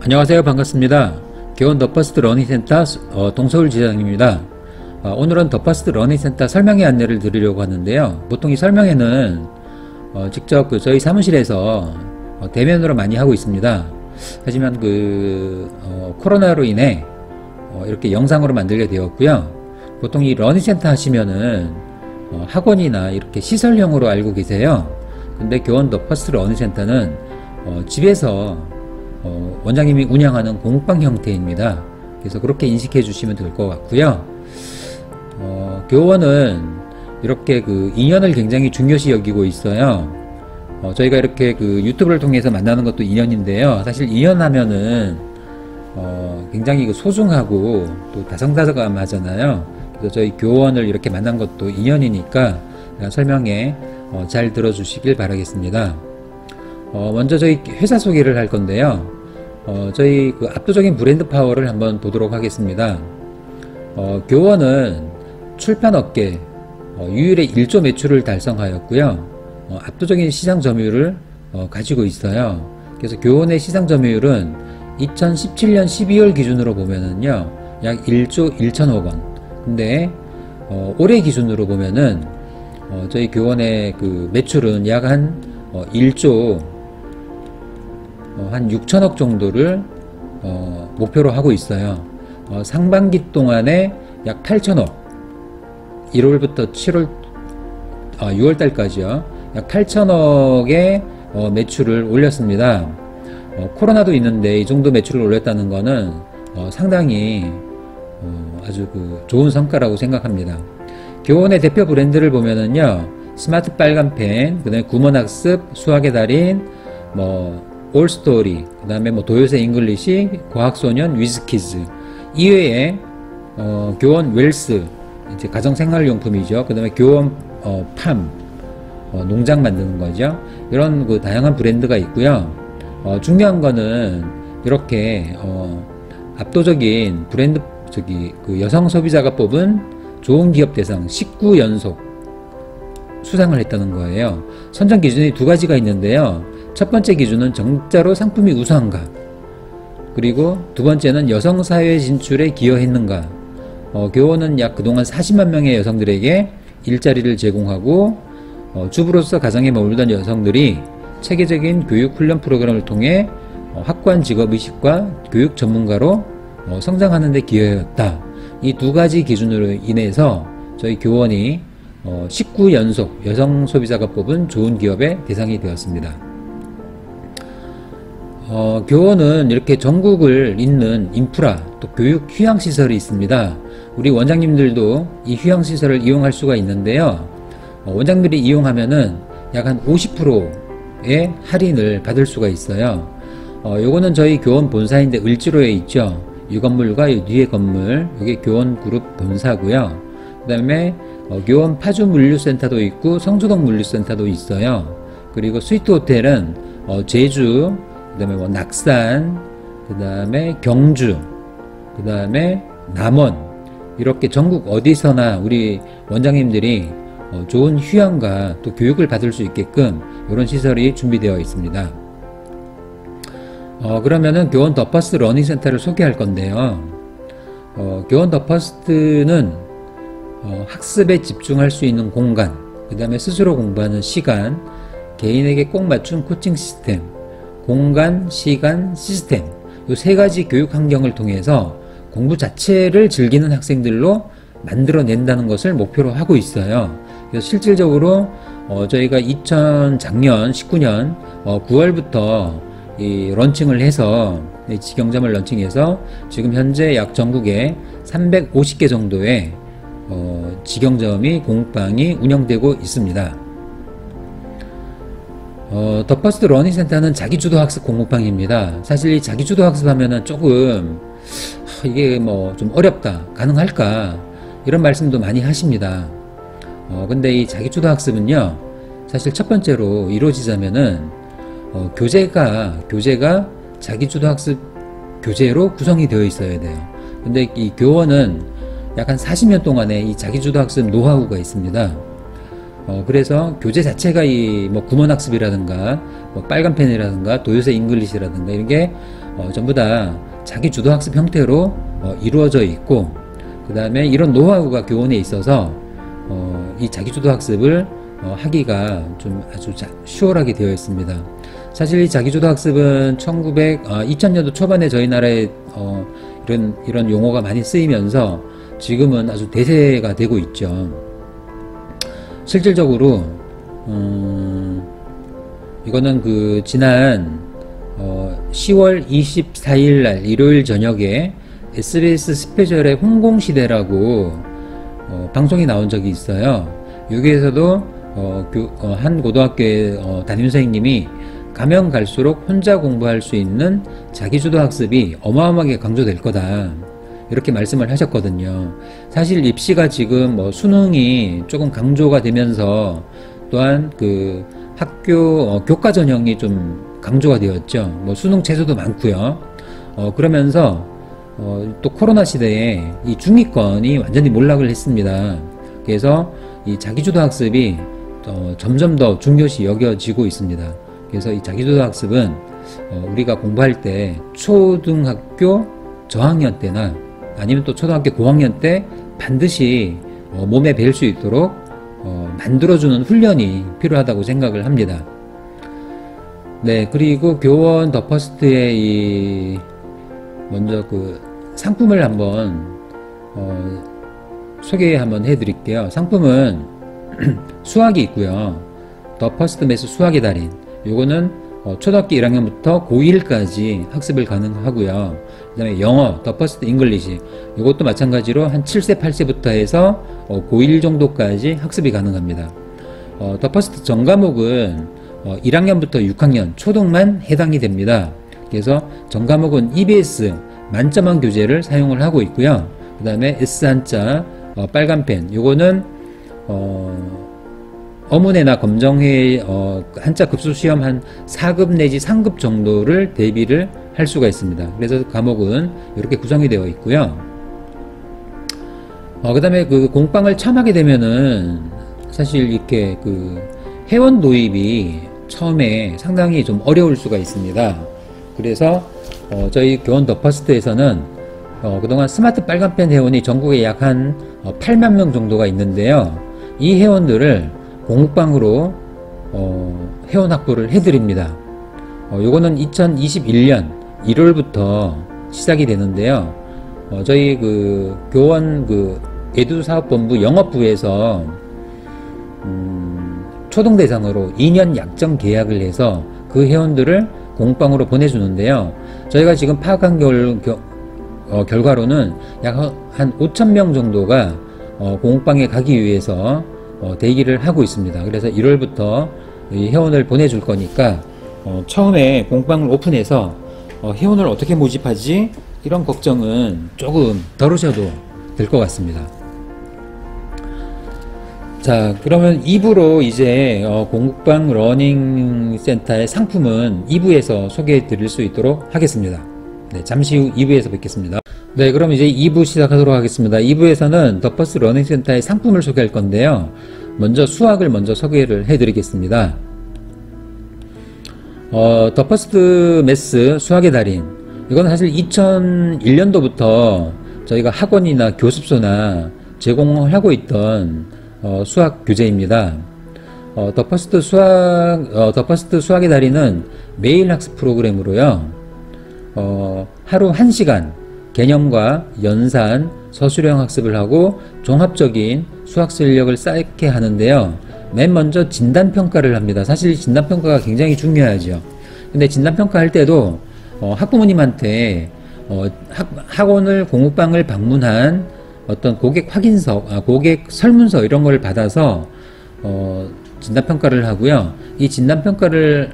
안녕하세요. 반갑습니다. 교원 더 퍼스트 러닝센터 동서울 지장입니다. 오늘은 더 퍼스트 러닝센터 설명회 안내를 드리려고 하는데요. 보통 이 설명회는 직접 저희 사무실에서 대면으로 많이 하고 있습니다. 하지만 코로나로 인해 이렇게 영상으로 만들게 되었고요. 보통 이 러닝센터 하시면은 학원이나 이렇게 시설형으로 알고 계세요. 근데 교원 더 퍼스트 러닝센터는 집에서 원장님이 운영하는 공방 형태입니다. 그래서 그렇게 인식해 주시면 될 것 같고요. 교원은 이렇게 인연을 굉장히 중요시 여기고 있어요. 저희가 이렇게 유튜브를 통해서 만나는 것도 인연인데요. 사실 인연하면은 굉장히 소중하고 또 다정다감하잖아요. 그래서 저희 교원을 이렇게 만난 것도 인연이니까 설명에 잘 들어주시길 바라겠습니다. 먼저 저희 회사 소개를 할 건데요. 저희 압도적인 브랜드 파워를 한번 보도록 하겠습니다. 교원은 출판업계 유일의 1조 매출을 달성하였고요. 압도적인 시장 점유율을 가지고 있어요. 그래서 교원의 시장 점유율은 2017년 12월 기준으로 보면은요, 약 1조 1천억 원. 근데 올해 기준으로 보면은 저희 교원의 매출은 약 한 1조 한 6천억 정도를 목표로 하고 있어요. 상반기 동안에 약 8천억, 1월부터 6월달까지요. 약 8천억의 매출을 올렸습니다. 코로나도 있는데 이 정도 매출을 올렸다는 거는 상당히 아주 좋은 성과라고 생각합니다. 교원의 대표 브랜드를 보면은요, 스마트 빨간펜, 그 다음에 구몬학습, 수학의 달인, 올스토리, 그 다음에 도요새 잉글리시, 과학소년, 위즈키즈 이외에 교원 웰스, 이제 가정생활용품이죠. 그 다음에 교원 팜, 농장 만드는 거죠. 이런 다양한 브랜드가 있고요. 중요한 거는 이렇게 압도적인 브랜드 여성 소비자가 뽑은 좋은 기업 대상 19연속 수상을 했다는 거예요. 선정 기준이 두 가지가 있는데요. 첫 번째 기준은 정자로 상품이 우수한가, 그리고 두 번째는 여성 사회 진출에 기여했는가. 교원은 약 그동안 40만 명의 여성들에게 일자리를 제공하고 주부로서 가정에 머물던 여성들이 체계적인 교육 훈련 프로그램을 통해 확고한 직업의식과 교육 전문가로 성장하는 데 기여했다. 이 두 가지 기준으로 인해서 저희 교원이 19연속 여성 소비자가 뽑은 좋은 기업의 대상이 되었습니다. 교원은 이렇게 전국을 잇는 인프라, 또 교육 휴양시설이 있습니다. 우리 원장님들도 이 휴양시설을 이용할 수가 있는데요. 원장님들이 이용하면은 약 한 50%의 할인을 받을 수가 있어요. 요거는 저희 교원 본사인데 을지로에 있죠. 이 건물과 이 뒤에 건물, 이게 교원 그룹 본사고요. 그 다음에 교원 파주 물류센터도 있고 성주동 물류센터도 있어요. 그리고 스위트 호텔은 제주, 그 다음에 낙산, 그 다음에 경주, 그 다음에 남원, 이렇게 전국 어디서나 우리 원장님들이 좋은 휴양과 또 교육을 받을 수 있게끔 이런 시설이 준비되어 있습니다. 그러면은 교원 더 퍼스트 러닝센터를 소개할 건데요. 교원 더 퍼스트는 학습에 집중할 수 있는 공간, 그 다음에 스스로 공부하는 시간, 개인에게 꼭 맞춘 코칭 시스템, 공간, 시간, 시스템, 이 세 가지 교육 환경을 통해서 공부 자체를 즐기는 학생들로 만들어낸다는 것을 목표로 하고 있어요. 그래서 실질적으로 저희가 작년 19년 9월부터 이 런칭을 해서 직영점을 런칭해서 지금 현재 약 전국에 350개 정도의 직영점이 공방이 운영되고 있습니다. 더 퍼스트 러닝센터는 자기주도 학습 공부방입니다. 사실 이 자기주도 학습하면은 조금 이게 좀 어렵다, 가능할까, 이런 말씀도 많이 하십니다. 근데 이 자기주도 학습은요, 사실 첫 번째로 이루어지자면은 교재가 자기주도 학습 교재로 구성이 되어 있어야 돼요. 근데 이 교원은 약 한 40년 동안의 이 자기주도 학습 노하우가 있습니다. 그래서 교재 자체가 구몬학습이라든가 빨간펜이라든가 도요새 잉글리시라든가 이런 게 전부 다 자기 주도 학습 형태로 이루어져 있고, 그 다음에 이런 노하우가 교원에 있어서 이 자기 주도 학습을 하기가 좀 아주 수월하게 되어 있습니다. 사실 이 자기 주도 학습은 2000년도 초반에 저희 나라에 이런 용어가 많이 쓰이면서 지금은 아주 대세가 되고 있죠. 실질적으로 이거는 그 지난 10월 24일 날 일요일 저녁에 SBS 스페셜의 홍공시대라고 방송이 나온 적이 있어요. 여기에서도 한 고등학교의 담임선생님이 가면 갈수록 혼자 공부할 수 있는 자기주도 학습이 어마어마하게 강조될 거다, 이렇게 말씀을 하셨거든요. 사실 입시가 지금 수능이 조금 강조가 되면서 또한 그 학교 교과 전형이 좀 강조가 되었죠. 수능 최소도 많고요. 그러면서 또 코로나 시대에 이 중위권이 완전히 몰락을 했습니다. 그래서 이 자기주도 학습이 점점 더 중요시 여겨지고 있습니다. 그래서 이 자기주도 학습은 우리가 공부할 때 초등학교 저학년 때나 아니면 또 초등학교 고학년 때 반드시 몸에 뵐 수 있도록 만들어주는 훈련이 필요하다고 생각을 합니다. 네, 그리고 교원 더 퍼스트의 먼저 그 상품을 한번 소개 한번 해드릴게요. 상품은 수학이 있고요. 더 퍼스트 매스 수학의 달인, 요거는 초등학교 1학년부터 고1까지 학습을 가능하고요. 그 다음에 영어 더 퍼스트 잉글리시, 요것도 마찬가지로 한 7세 8세부터 해서 고1 정도까지 학습이 가능합니다. 더 퍼스트 전 과목은 1학년부터 6학년 초등만 해당이 됩니다. 그래서 전 과목은 EBS 만점한 교재를 사용을 하고 있고요. 그 다음에 S한자 빨간펜, 요거는 어문회나 검정회 한자 급수 시험 한 4급 내지 3급 정도를 대비를 할 수가 있습니다. 그래서 과목은 이렇게 구성이 되어 있고요. 그 다음에 그 공빵을 처음 하게 되면은 사실 이렇게 그 회원 도입이 처음에 상당히 좀 어려울 수가 있습니다. 그래서 저희 교원 더 퍼스트에서는 그동안 스마트 빨간펜 회원이 전국에 약 한 8만 명 정도가 있는데요. 이 회원들을 공방으로 회원 확보를 해드립니다. 요거는 2021년 1월부터 시작이 되는데요. 저희 그 교원 그 에듀사업본부 영업부에서 초등 대상으로 2년 약정 계약을 해서 그 회원들을 공방으로 보내주는데요. 저희가 지금 파악한 결과로는 약 한 5,000명 정도가 공방에 가기 위해서 대기를 하고 있습니다. 그래서 1월부터 이 회원을 보내줄 거니까 처음에 공방을 오픈해서 회원을 어떻게 모집하지? 이런 걱정은 조금 덜으셔도 될 것 같습니다. 자, 그러면 2부로 이제 공방 러닝 센터의 상품은 2부에서 소개해 드릴 수 있도록 하겠습니다. 네, 잠시 후 2부에서 뵙겠습니다. 네, 그럼 이제 2부 시작하도록 하겠습니다. 2부에서는 더 퍼스트 러닝 센터의 상품을 소개할 건데요. 먼저 수학을 먼저 소개를 해 드리겠습니다. 더 퍼스트 매스 수학의 달인, 이건 사실 2001년도부터 저희가 학원이나 교습소나 제공을 하고 있던 수학 교재입니다. 더 퍼스트 수학의 달인은 매일 학습 프로그램으로요. 하루 1시간 개념과 연산, 서술형 학습을 하고 종합적인 수학 실력을 쌓게 하는데요. 맨 먼저 진단평가를 합니다. 사실 진단평가가 굉장히 중요하죠. 근데 진단평가 할 때도 학부모님한테 학원을 공부방을 방문한 어떤 고객 확인서, 고객 설문서 이런 걸 받아서 진단평가를 하고요. 이 진단평가를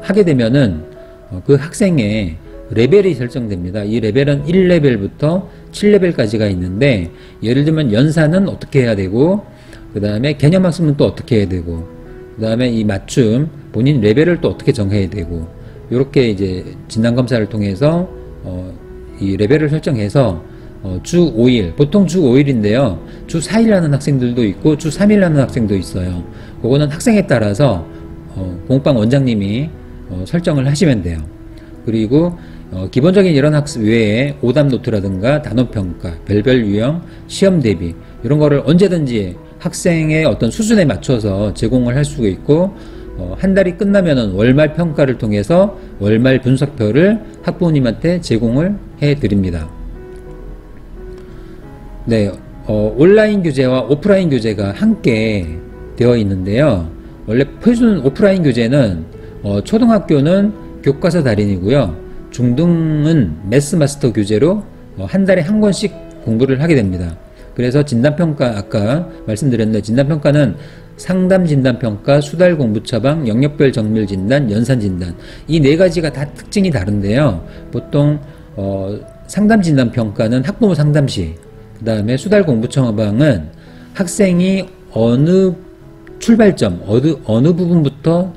하게 되면은 그 학생의 레벨이 설정됩니다. 이 레벨은 1레벨부터 7레벨까지가 있는데, 예를 들면 연산은 어떻게 해야 되고, 그 다음에 개념학습은 또 어떻게 해야 되고, 그 다음에 이 맞춤 본인 레벨을 또 어떻게 정해야 되고, 이렇게 이제 진단검사를 통해서 이 레벨을 설정해서 주 5일, 보통 주 5일인데요. 주 4일 하는 학생들도 있고 주 3일 하는 학생도 있어요. 그거는 학생에 따라서 공방 원장님이 설정을 하시면 돼요. 그리고 기본적인 이런 학습 외에 오답 노트라든가 단원평가, 별별 유형, 시험 대비 이런 거를 언제든지 학생의 어떤 수준에 맞춰서 제공을 할 수가 있고, 한 달이 끝나면은 월말 평가를 통해서 월말 분석표를 학부모님한테 제공을 해 드립니다. 네, 온라인 교재와 오프라인 교재가 함께 되어 있는데요. 원래 표준 오프라인 교재는 초등학교는 교과서 달인이고요. 중등은 매스마스터 교재로 한 달에 한 권씩 공부를 하게 됩니다. 그래서 진단평가, 아까 말씀드렸는데 진단평가는 상담 진단평가, 수달 공부 처방, 영역별 정밀 진단, 연산 진단, 이 네 가지가 다 특징이 다른데요. 보통 상담 진단평가는 학부모 상담시, 그 다음에 수달 공부 처방은 학생이 어느 출발점, 어느 부분부터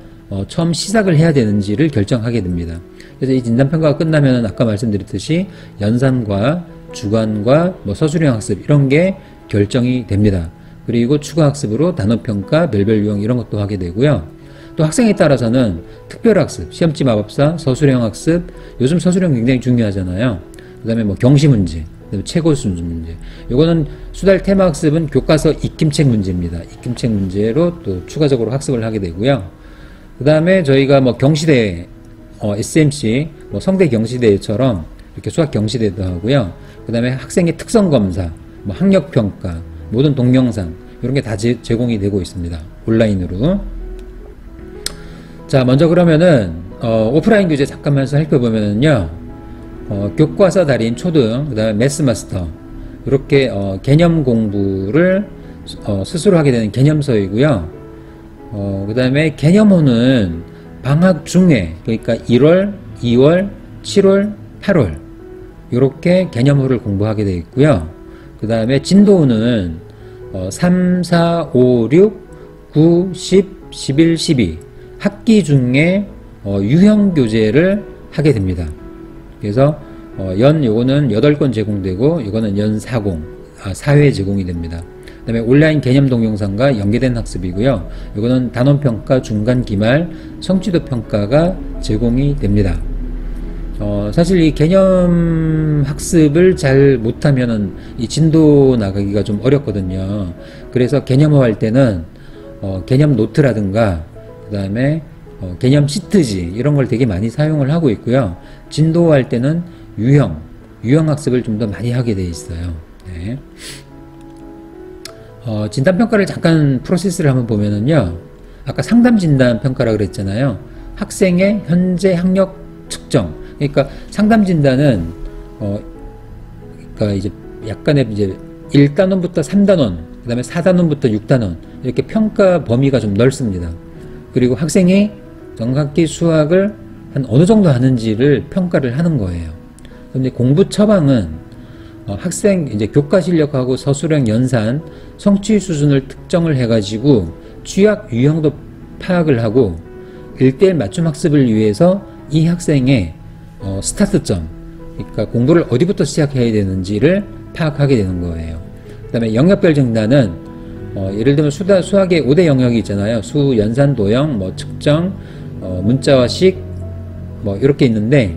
처음 시작을 해야 되는지를 결정하게 됩니다. 그래서 이 진단평가가 끝나면 아까 말씀드렸듯이 연산과 주관과 서술형 학습 이런 게 결정이 됩니다. 그리고 추가 학습으로 단어평가, 별별 유형 이런 것도 하게 되고요. 또 학생에 따라서는 특별학습, 시험지 마법사, 서술형 학습, 요즘 서술형 굉장히 중요하잖아요. 그 다음에 경시문제, 최고 수준 문제. 요거는 수달 테마 학습은 교과서 익힘책 문제입니다. 익힘책 문제로 또 추가적으로 학습을 하게 되고요. 그 다음에 저희가 경시대, SMC, 성대 경시대처럼 이렇게 수학 경시대도 하고요. 그 다음에 학생의 특성 검사, 학력평가, 모든 동영상 이런 게 다 제공이 되고 있습니다. 온라인으로. 자, 먼저 그러면은 오프라인 교재 잠깐만 살펴보면은요. 교과서 달인 초등, 그 다음에 매스마스터 이렇게 개념 공부를 스스로 하게 되는 개념서이고요. 그 다음에 개념호는 방학 중에, 그러니까 1월, 2월, 7월, 8월 이렇게 개념호를 공부하게 되어 있고요. 그 다음에 진도호는 3, 4, 5, 6, 9, 10, 11, 12 학기 중에 유형 교재를 하게 됩니다. 그래서 요거는 8권 제공되고 이거는 연 4회 제공이 됩니다. 그 다음에 온라인 개념 동영상과 연계된 학습이고요. 이거는 단원평가, 중간, 기말, 성취도 평가가 제공이 됩니다. 사실 이 개념 학습을 잘 못하면은 이 진도 나가기가 좀 어렵거든요. 그래서 개념화 할 때는 개념 노트라든가 그 다음에 개념 시트지 이런 걸 되게 많이 사용을 하고 있고요. 진도 할 때는 유형 학습을 좀 더 많이 하게 돼 있어요. 네. 진단평가를 잠깐 프로세스를 한번 보면은요. 아까 상담 진단평가라 그랬잖아요. 학생의 현재 학력 측정. 그러니까 상담 진단은 그러니까 이제 약간의 이제 1단원부터 3단원, 그 다음에 4단원부터 6단원 이렇게 평가 범위가 좀 넓습니다. 그리고 학생이 정확히 수학을 한 어느 정도 하는지를 평가를 하는 거예요. 근데 공부 처방은 학생 이제 교과 실력하고 서술형 연산, 성취 수준을 특정을 해가지고 취약 유형도 파악을 하고 1:1 맞춤 학습을 위해서 이 학생의 스타트점, 그러니까 공부를 어디부터 시작해야 되는지를 파악하게 되는 거예요. 그 다음에 영역별 진단은 예를 들면 수학의 5대 영역이 있잖아요. 수, 연산, 도형, 측정, 문자와 식 이렇게 있는데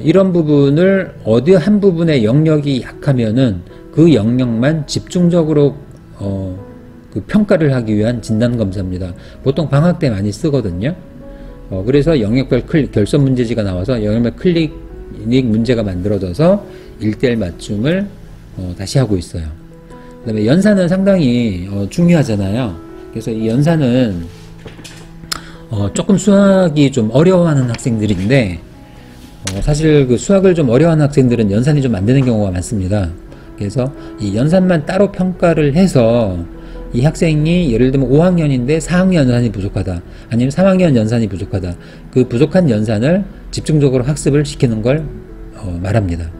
이런 부분을 어디 한 부분의 영역이 약하면은 그 영역만 집중적으로 그 평가를 하기 위한 진단검사입니다. 보통 방학 때 많이 쓰거든요. 그래서 영역별 결선 문제지가 나와서 영역별 클릭 문제가 만들어져서 1:1 맞춤을 다시 하고 있어요. 그 다음에 연산은 상당히 중요하잖아요. 그래서 이 연산은 조금 수학이 좀 어려워하는 학생들인데 사실 그 수학을 좀 어려워하는 학생들은 연산이 좀 안 되는 경우가 많습니다. 그래서 이 연산만 따로 평가를 해서 이 학생이 예를 들면 5학년인데 4학년 연산이 부족하다, 아니면 3학년 연산이 부족하다, 그 부족한 연산을 집중적으로 학습을 시키는 걸 말합니다.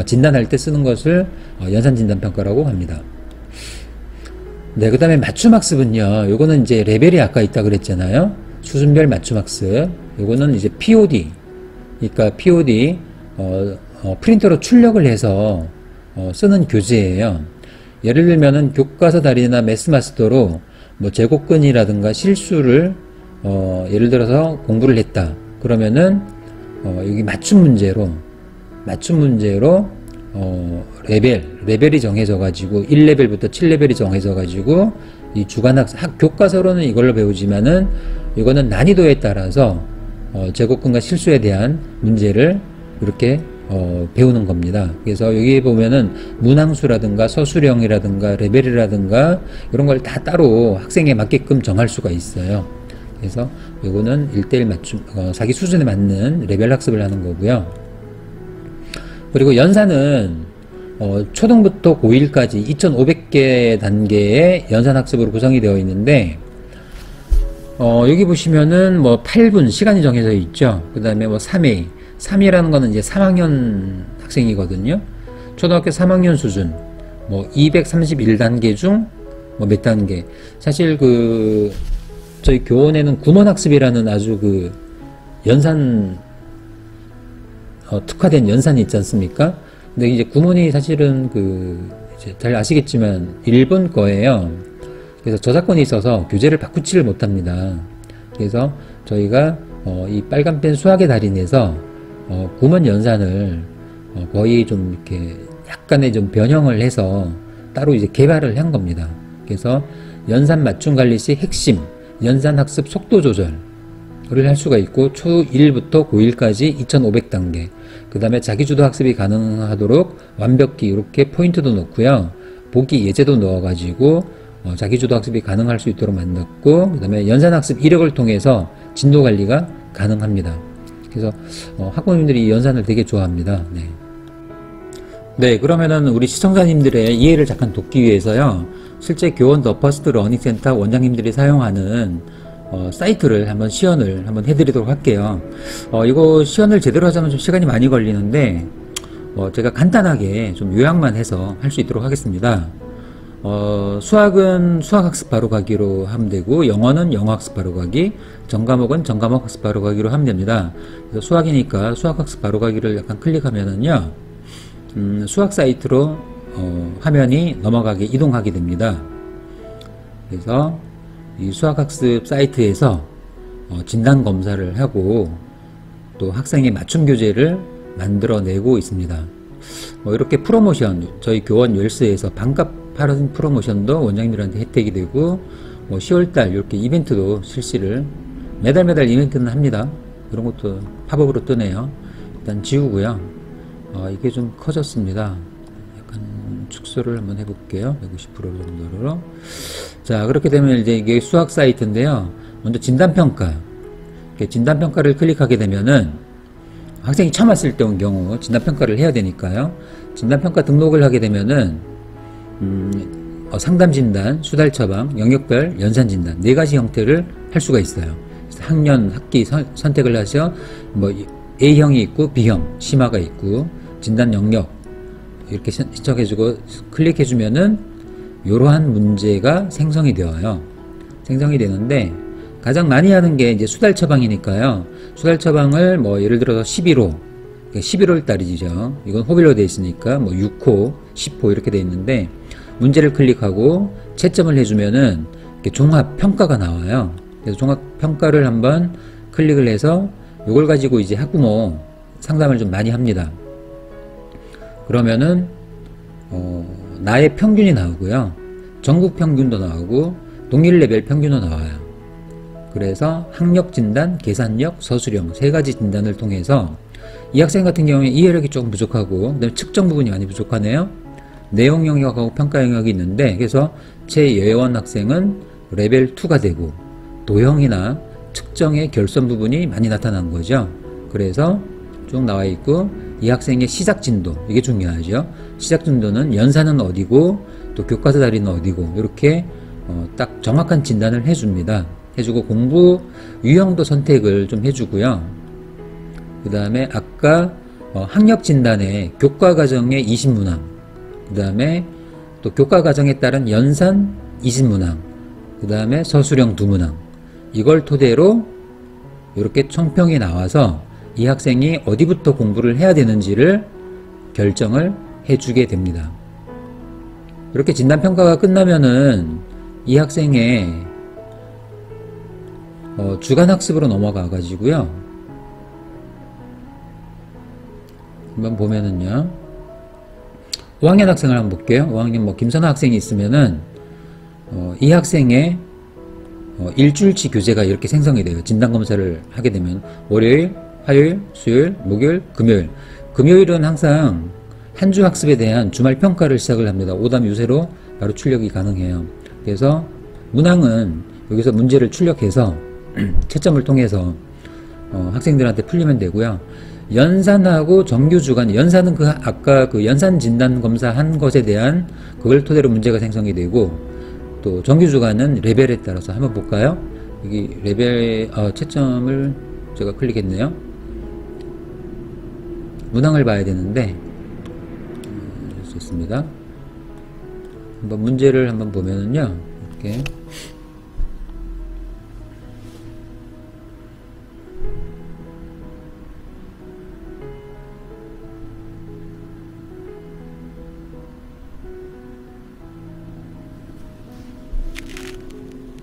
진단할 때 쓰는 것을 연산 진단 평가라고 합니다. 네, 그 다음에 맞춤 학습은요, 요거는 이제 레벨이 아까 있다 그랬잖아요. 수준별 맞춤 학습. 요거는 이제 POD, 그러니까 POD 프린터로 출력을 해서 쓰는 교재예요. 예를 들면은 교과서 달인이나 매스마스터로 제곱근이라든가 실수를 예를 들어서 공부를 했다. 그러면은 여기 맞춤 문제로 레벨이 정해져 가지고 1레벨부터 7레벨이 정해져 가지고 이 주간학습 교과서로는 이걸로 배우지만은 이거는 난이도에 따라서 제곱근과 실수에 대한 문제를 이렇게 배우는 겁니다. 그래서 여기 보면은 문항수라든가 서술형이라든가 레벨이라든가 이런 걸 다 따로 학생에 맞게끔 정할 수가 있어요. 그래서 이거는 1:1 맞춤 자기 수준에 맞는 레벨 학습을 하는 거고요. 그리고 연산은 초등부터 고1까지 2500개 단계의 연산학습으로 구성이 되어 있는데 여기 보시면은 뭐 8분 시간이 정해져 있죠. 그 다음에 뭐 3회 3회라는 거는 이제 3학년 학생이거든요. 초등학교 3학년 수준 뭐 231단계 중 뭐 몇 단계. 사실 저희 교원에는 구몬학습이라는 아주 연산 특화된 연산이 있지 않습니까? 근데 이제 구몬이 사실은 이제 잘 아시겠지만 일본 거예요. 그래서 저작권이 있어서 교재를 바꾸지를 못합니다. 그래서 저희가 이 빨간펜 수학의 달인에서 구몬 연산을 거의 좀 이렇게 약간의 좀 변형을 해서 따로 이제 개발을 한 겁니다. 그래서 연산 맞춤 관리 시 핵심 연산 학습 속도 조절을 할 수가 있고 초1부터 고1까지 2500단계 그 다음에 자기주도 학습이 가능하도록 완벽히 이렇게 포인트도 넣고요. 보기 예제도 넣어가지고 자기주도 학습이 가능할 수 있도록 만들었고 그 다음에 연산학습 이력을 통해서 진도 관리가 가능합니다. 그래서 학부모님들이 이 연산을 되게 좋아합니다. 네, 그러면은 우리 시청자님들의 이해를 잠깐 돕기 위해서요. 실제 교원 더 퍼스트 러닝 센터 원장님들이 사용하는 사이트를 한번 시연을 한번 해드리도록 할게요. 이거 시연을 제대로 하자면 좀 시간이 많이 걸리는데 제가 간단하게 좀 요약만 해서 할 수 있도록 하겠습니다. 수학은 수학학습 바로 가기로 하면 되고 영어는 영어학습 바로 가기, 전과목은 전과목 학습 바로 가기로 하면 됩니다. 그래서 수학이니까 수학학습 바로 가기를 약간 클릭하면은요 수학 사이트로 화면이 넘어가게 이동하게 됩니다. 그래서 이 수학학습 사이트에서 진단 검사를 하고 또 학생의 맞춤 교재를 만들어내고 있습니다. 이렇게 프로모션 저희 교원 열쇠에서 반값 할인 프로모션도 원장님들한테 혜택이 되고 10월달 이렇게 이벤트도 실시를 매달 이벤트는 합니다. 그런 것도 팝업으로 뜨네요. 일단 지우고요. 이게 좀 커졌습니다. 약간 축소를 한번 해볼게요. 150% 정도로. 자, 그렇게 되면 이제 이게 수학 사이트인데요. 먼저 진단평가. 진단평가를 클릭하게 되면은 학생이 처음 왔을 때 온 경우 진단평가를 해야 되니까요. 진단평가 등록을 하게 되면은 상담진단, 수달처방, 영역별 연산진단 4가지 형태를 할 수가 있어요. 학년, 학기 선택을 하셔 뭐 A형이 있고 B형, 심화가 있고 진단 영역 이렇게 신청해주고 클릭해주면은 이러한 문제가 생성이 되어요. 생성이 되는데 가장 많이 하는 게 이제 수달 처방이니까요. 수달 처방을 뭐 예를 들어서 11호, 11월 달이죠. 이건 호빌로 되어 있으니까 뭐 6호, 10호 이렇게 되어 있는데 문제를 클릭하고 채점을 해주면은 이렇게 종합 평가가 나와요. 그래서 종합 평가를 한번 클릭을 해서 이걸 가지고 이제 학부모 상담을 좀 많이 합니다. 그러면은 나의 평균이 나오고요. 전국 평균도 나오고 동일 레벨 평균도 나와요. 그래서 학력 진단, 계산력, 서술형 3가지 진단을 통해서 이 학생 같은 경우에 이해력이 조금 부족하고 그다음에 측정 부분이 많이 부족하네요. 내용 영역하고 평가 영역이 있는데 그래서 최예원 학생은 레벨 2가 되고 도형이나 측정의 결손 부분이 많이 나타난 거죠. 그래서 쭉 나와 있고 이 학생의 시작 진도 이게 중요하죠. 시작 진도는 연산은 어디고 또 교과서 다리는 어디고 이렇게 딱 정확한 진단을 해줍니다. 해주고 공부 유형도 선택을 좀 해주고요. 그 다음에 아까 학력 진단에 교과 과정의 20문항 그 다음에 또 교과 과정에 따른 연산 20문항 그 다음에 서술형 2문항 이걸 토대로 이렇게 총평이 나와서 이 학생이 어디부터 공부를 해야 되는지를 결정을 해주게 됩니다. 이렇게 진단평가가 끝나면은 이 학생의 주간학습으로 넘어가 가지고요. 한번 보면은요, 5학년 학생을 한번 볼게요. 5학년 뭐 김선아 학생이 있으면은 이 학생의 일주일치 교재가 이렇게 생성이 돼요. 진단검사를 하게 되면 월요일, 화요일, 수요일, 목요일, 금요일. 금요일은 항상 한 주 학습에 대한 주말 평가를 시작을 합니다. 오답 유세로 바로 출력이 가능해요. 그래서 문항은 여기서 문제를 출력해서 채점을 통해서 학생들한테 풀리면 되고요. 연산하고 정규 주간, 연산은 아까 그 연산 진단 검사 한 것에 대한 그걸 토대로 문제가 생성이 되고, 또 정규 주간은 레벨에 따라서 한번 볼까요? 여기 레벨 채점을 제가 클릭했네요. 문항을 봐야 되는데 좋습니다. 한번 문제를 한번 보면은요, 이렇게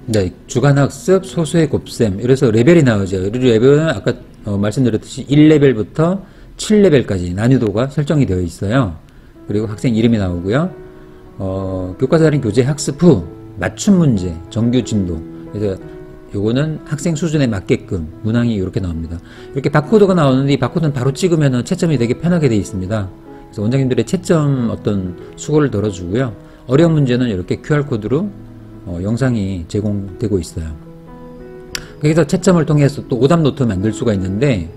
네, 주간학습, 소수의 곱셈. 이래서 레벨이 나오죠. 레벨은 아까 말씀드렸듯이 1레벨부터 7레벨까지 난이도가 설정이 되어 있어요. 그리고 학생 이름이 나오고요. 교과서 달인 교재 학습 후 맞춤 문제, 정규 진도. 그래서 요거는 학생 수준에 맞게끔 문항이 이렇게 나옵니다. 이렇게 바코드가 나오는데 이 바코드는 바로 찍으면 채점이 되게 편하게 되어 있습니다. 그래서 원장님들의 채점 어떤 수고를 덜어주고요. 어려운 문제는 이렇게 QR코드로 영상이 제공되고 있어요. 거기서 채점을 통해서 또 오답노트 만들 수가 있는데,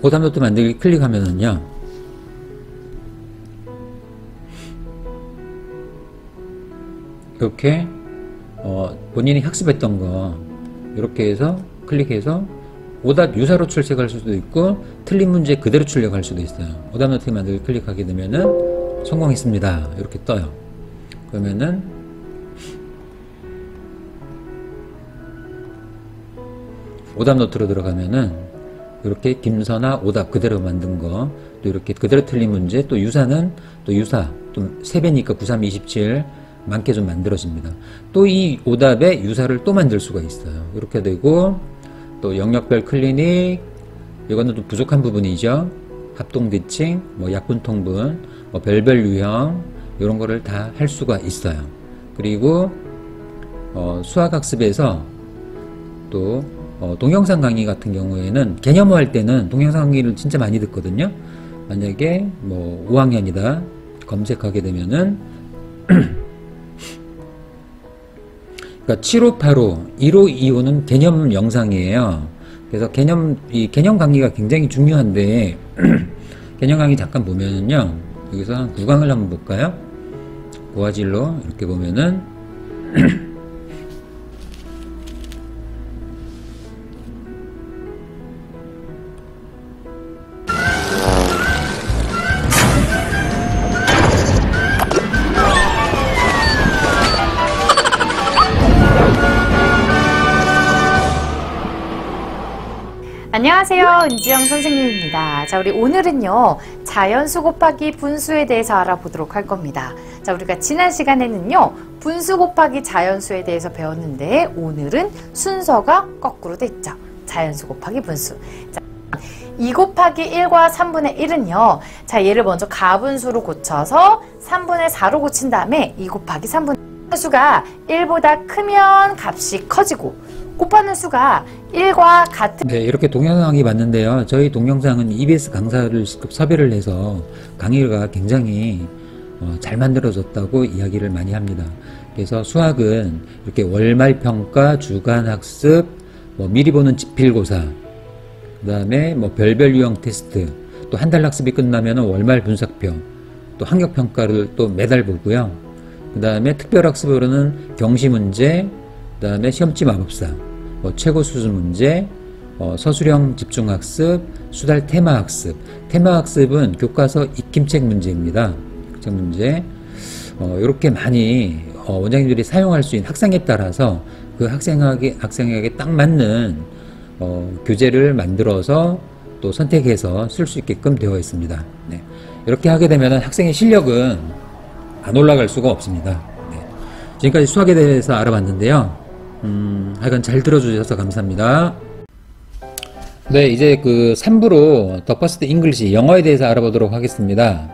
오답노트 만들기 클릭하면은요, 이렇게 본인이 학습했던 거 이렇게 해서 클릭해서 오답 유사로 출력할 수도 있고 틀린 문제 그대로 출력할 수도 있어요. 오답노트 만들기 클릭하게 되면은 성공했습니다 이렇게 떠요. 그러면은 오답노트로 들어가면은 이렇게 김선아 오답 그대로 만든 거, 또 이렇게 그대로 틀린 문제, 또 유사는 또 유사, 또 3배니까 9, 3, 27 많게 좀 만들어집니다. 또 이 오답에 유사를 또 만들 수가 있어요. 이렇게 되고, 또 영역별 클리닉, 이거는 좀 부족한 부분이죠. 합동 대칭, 뭐 약분 통분, 뭐 별별 유형, 이런 거를 다 할 수가 있어요. 그리고 수학학습에서 또 동영상 강의 같은 경우에는 개념화 할 때는 동영상 강의를 진짜 많이 듣거든요. 만약에 뭐 5학년이다 검색하게 되면은 그러니까 7585, 1525는 개념 영상이에요. 그래서 이 개념 강의가 굉장히 중요한데 개념 강의 잠깐 보면은요, 여기서 한 9강을 한번 볼까요? 고화질로 이렇게 보면은 안녕하세요. 은지영 선생님입니다. 자, 우리 오늘은요, 자연수 곱하기 분수에 대해서 알아보도록 할 겁니다. 자, 우리가 지난 시간에는요, 분수 곱하기 자연수에 대해서 배웠는데, 오늘은 순서가 거꾸로 됐죠. 자연수 곱하기 분수. 자, 2 곱하기 1과 3분의 1은요, 자, 얘를 먼저 가분수로 고쳐서 3분의 4로 고친 다음에 2 곱하기 3분의 1 수가 1보다 크면 값이 커지고, 곱하는 수가 1과 같은. 네, 이렇게 동영상이 맞는데요. 저희 동영상은 EBS 강사를 섭외를 해서 강의가 굉장히 잘 만들어졌다고 이야기를 많이 합니다. 그래서 수학은 이렇게 월말평가, 주간학습, 뭐 미리 보는 지필고사, 그 다음에 뭐 별별 유형 테스트, 또 한 달 학습이 끝나면 월말 분석표, 또 학력평가를 또 매달 보고요. 그 다음에 특별학습으로는 경시문제, 그 다음에 시험지 마법사, 뭐 최고 수준 문제, 서술형 집중학습, 수달 테마학습. 테마학습은 교과서 익힘책 문제입니다. 책 문제. 이렇게 많이 원장님들이 사용할 수 있는 학생에 따라서 그 학생에게 딱 맞는 교재를 만들어서 또 선택해서 쓸 수 있게끔 되어 있습니다. 네. 이렇게 하게 되면 학생의 실력은 안 올라갈 수가 없습니다. 네. 지금까지 수학에 대해서 알아봤는데요. 하여간 잘 들어주셔서 감사합니다. 네, 이제 그 3부로 더 퍼스트 잉글리시 영어에 대해서 알아보도록 하겠습니다.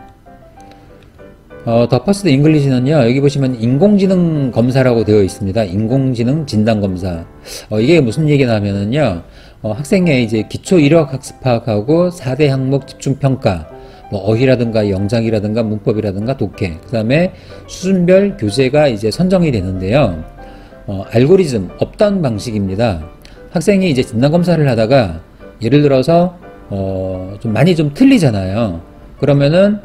더 퍼스트 잉글리시는요, 여기 보시면 인공지능 검사라고 되어 있습니다. 인공지능 진단 검사. 이게 무슨 얘기냐면은요, 학생의 이제 기초 이력 학습 파악하고 4대 항목 집중 평가, 뭐 어휘라든가 영작이라든가 문법이라든가 독해, 그 다음에 수준별 교재가 이제 선정이 되는데요. 알고리즘, 업다운 방식입니다. 학생이 이제 진단 검사를 하다가 예를 들어서 좀 많이 좀 틀리잖아요. 그러면은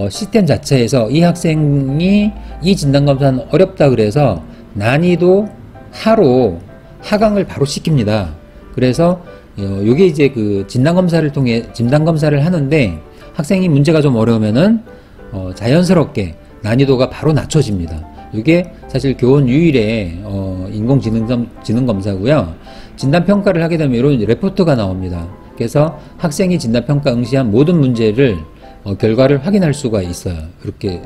시스템 자체에서 이 학생이 이 진단검사는 어렵다 그래서 난이도 하로 하강을 바로 시킵니다. 그래서 요게 이제 그 진단검사를 통해 진단검사를 하는데 학생이 문제가 좀 어려우면은 자연스럽게 난이도가 바로 낮춰집니다. 이게 사실 교원 유일의 인공지능 검사고요. 진단평가를 하게 되면 이런 레포트가 나옵니다. 그래서 학생이 진단평가 응시한 모든 문제를 결과를 확인할 수가 있어요. 이렇게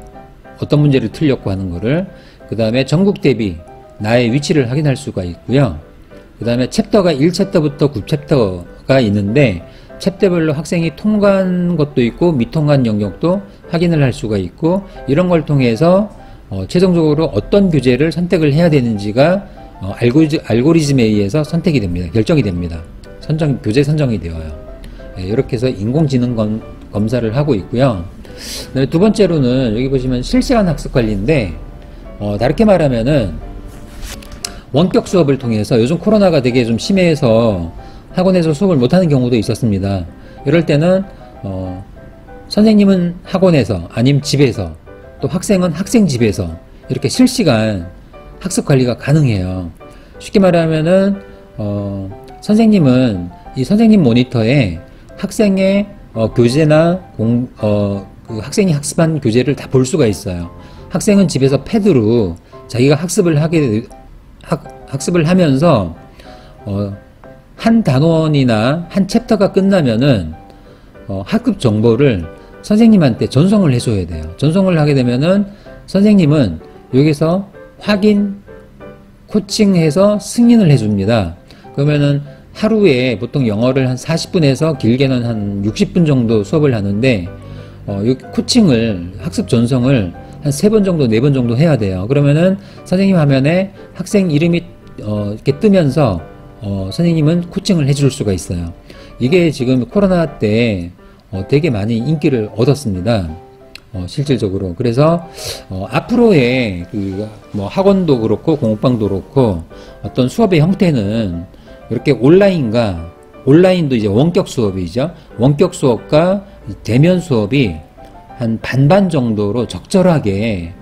어떤 문제를 틀렸고 하는 거를. 그 다음에 전국 대비 나의 위치를 확인할 수가 있고요. 그 다음에 챕터가 1챕터부터 9챕터가 있는데 챕터별로 학생이 통과한 것도 있고 미통과한 영역도 확인을 할 수가 있고, 이런 걸 통해서 최종적으로 어떤 교재를 선택을 해야 되는지가 알고리즘에 의해서 선택이 됩니다. 결정이 됩니다. 교재 선정이 되어요. 이렇게 해서 인공지능 검사를 하고 있고요. 두 번째로는 여기 보시면 실시간 학습 관리인데, 다르게 말하면은 원격 수업을 통해서 요즘 코로나가 되게 좀 심해서 학원에서 수업을 못하는 경우도 있었습니다. 이럴 때는 선생님은 학원에서 아니면 집에서 또 학생은 학생 집에서 이렇게 실시간 학습 관리가 가능해요. 쉽게 말하면은 선생님은 이 선생님 모니터에 학생의 교재나 그 학생이 학습한 교재를 다 볼 수가 있어요. 학생은 집에서 패드로 자기가 학습을 하면서 한 단원이나 한 챕터가 끝나면은 학급 정보를 선생님한테 전송을 해줘야 돼요. 전송을 하게 되면은 선생님은 여기서 확인, 코칭해서 승인을 해줍니다. 그러면은 하루에 보통 영어를 한 40분에서 길게는 한 60분 정도 수업을 하는데 코칭을, 학습 전송을 한 3번 정도, 4번 정도 해야 돼요. 그러면은 선생님 화면에 학생 이름이 이렇게 뜨면서 선생님은 코칭을 해줄 수가 있어요. 이게 지금 코로나 때 되게 많이 인기를 얻었습니다. 실질적으로. 그래서 앞으로의 뭐 학원도 그렇고 공부방도 그렇고 어떤 수업의 형태는 이렇게 온라인도 이제 원격 수업이죠. 원격 수업과 대면 수업이 한 반반 정도로 적절하게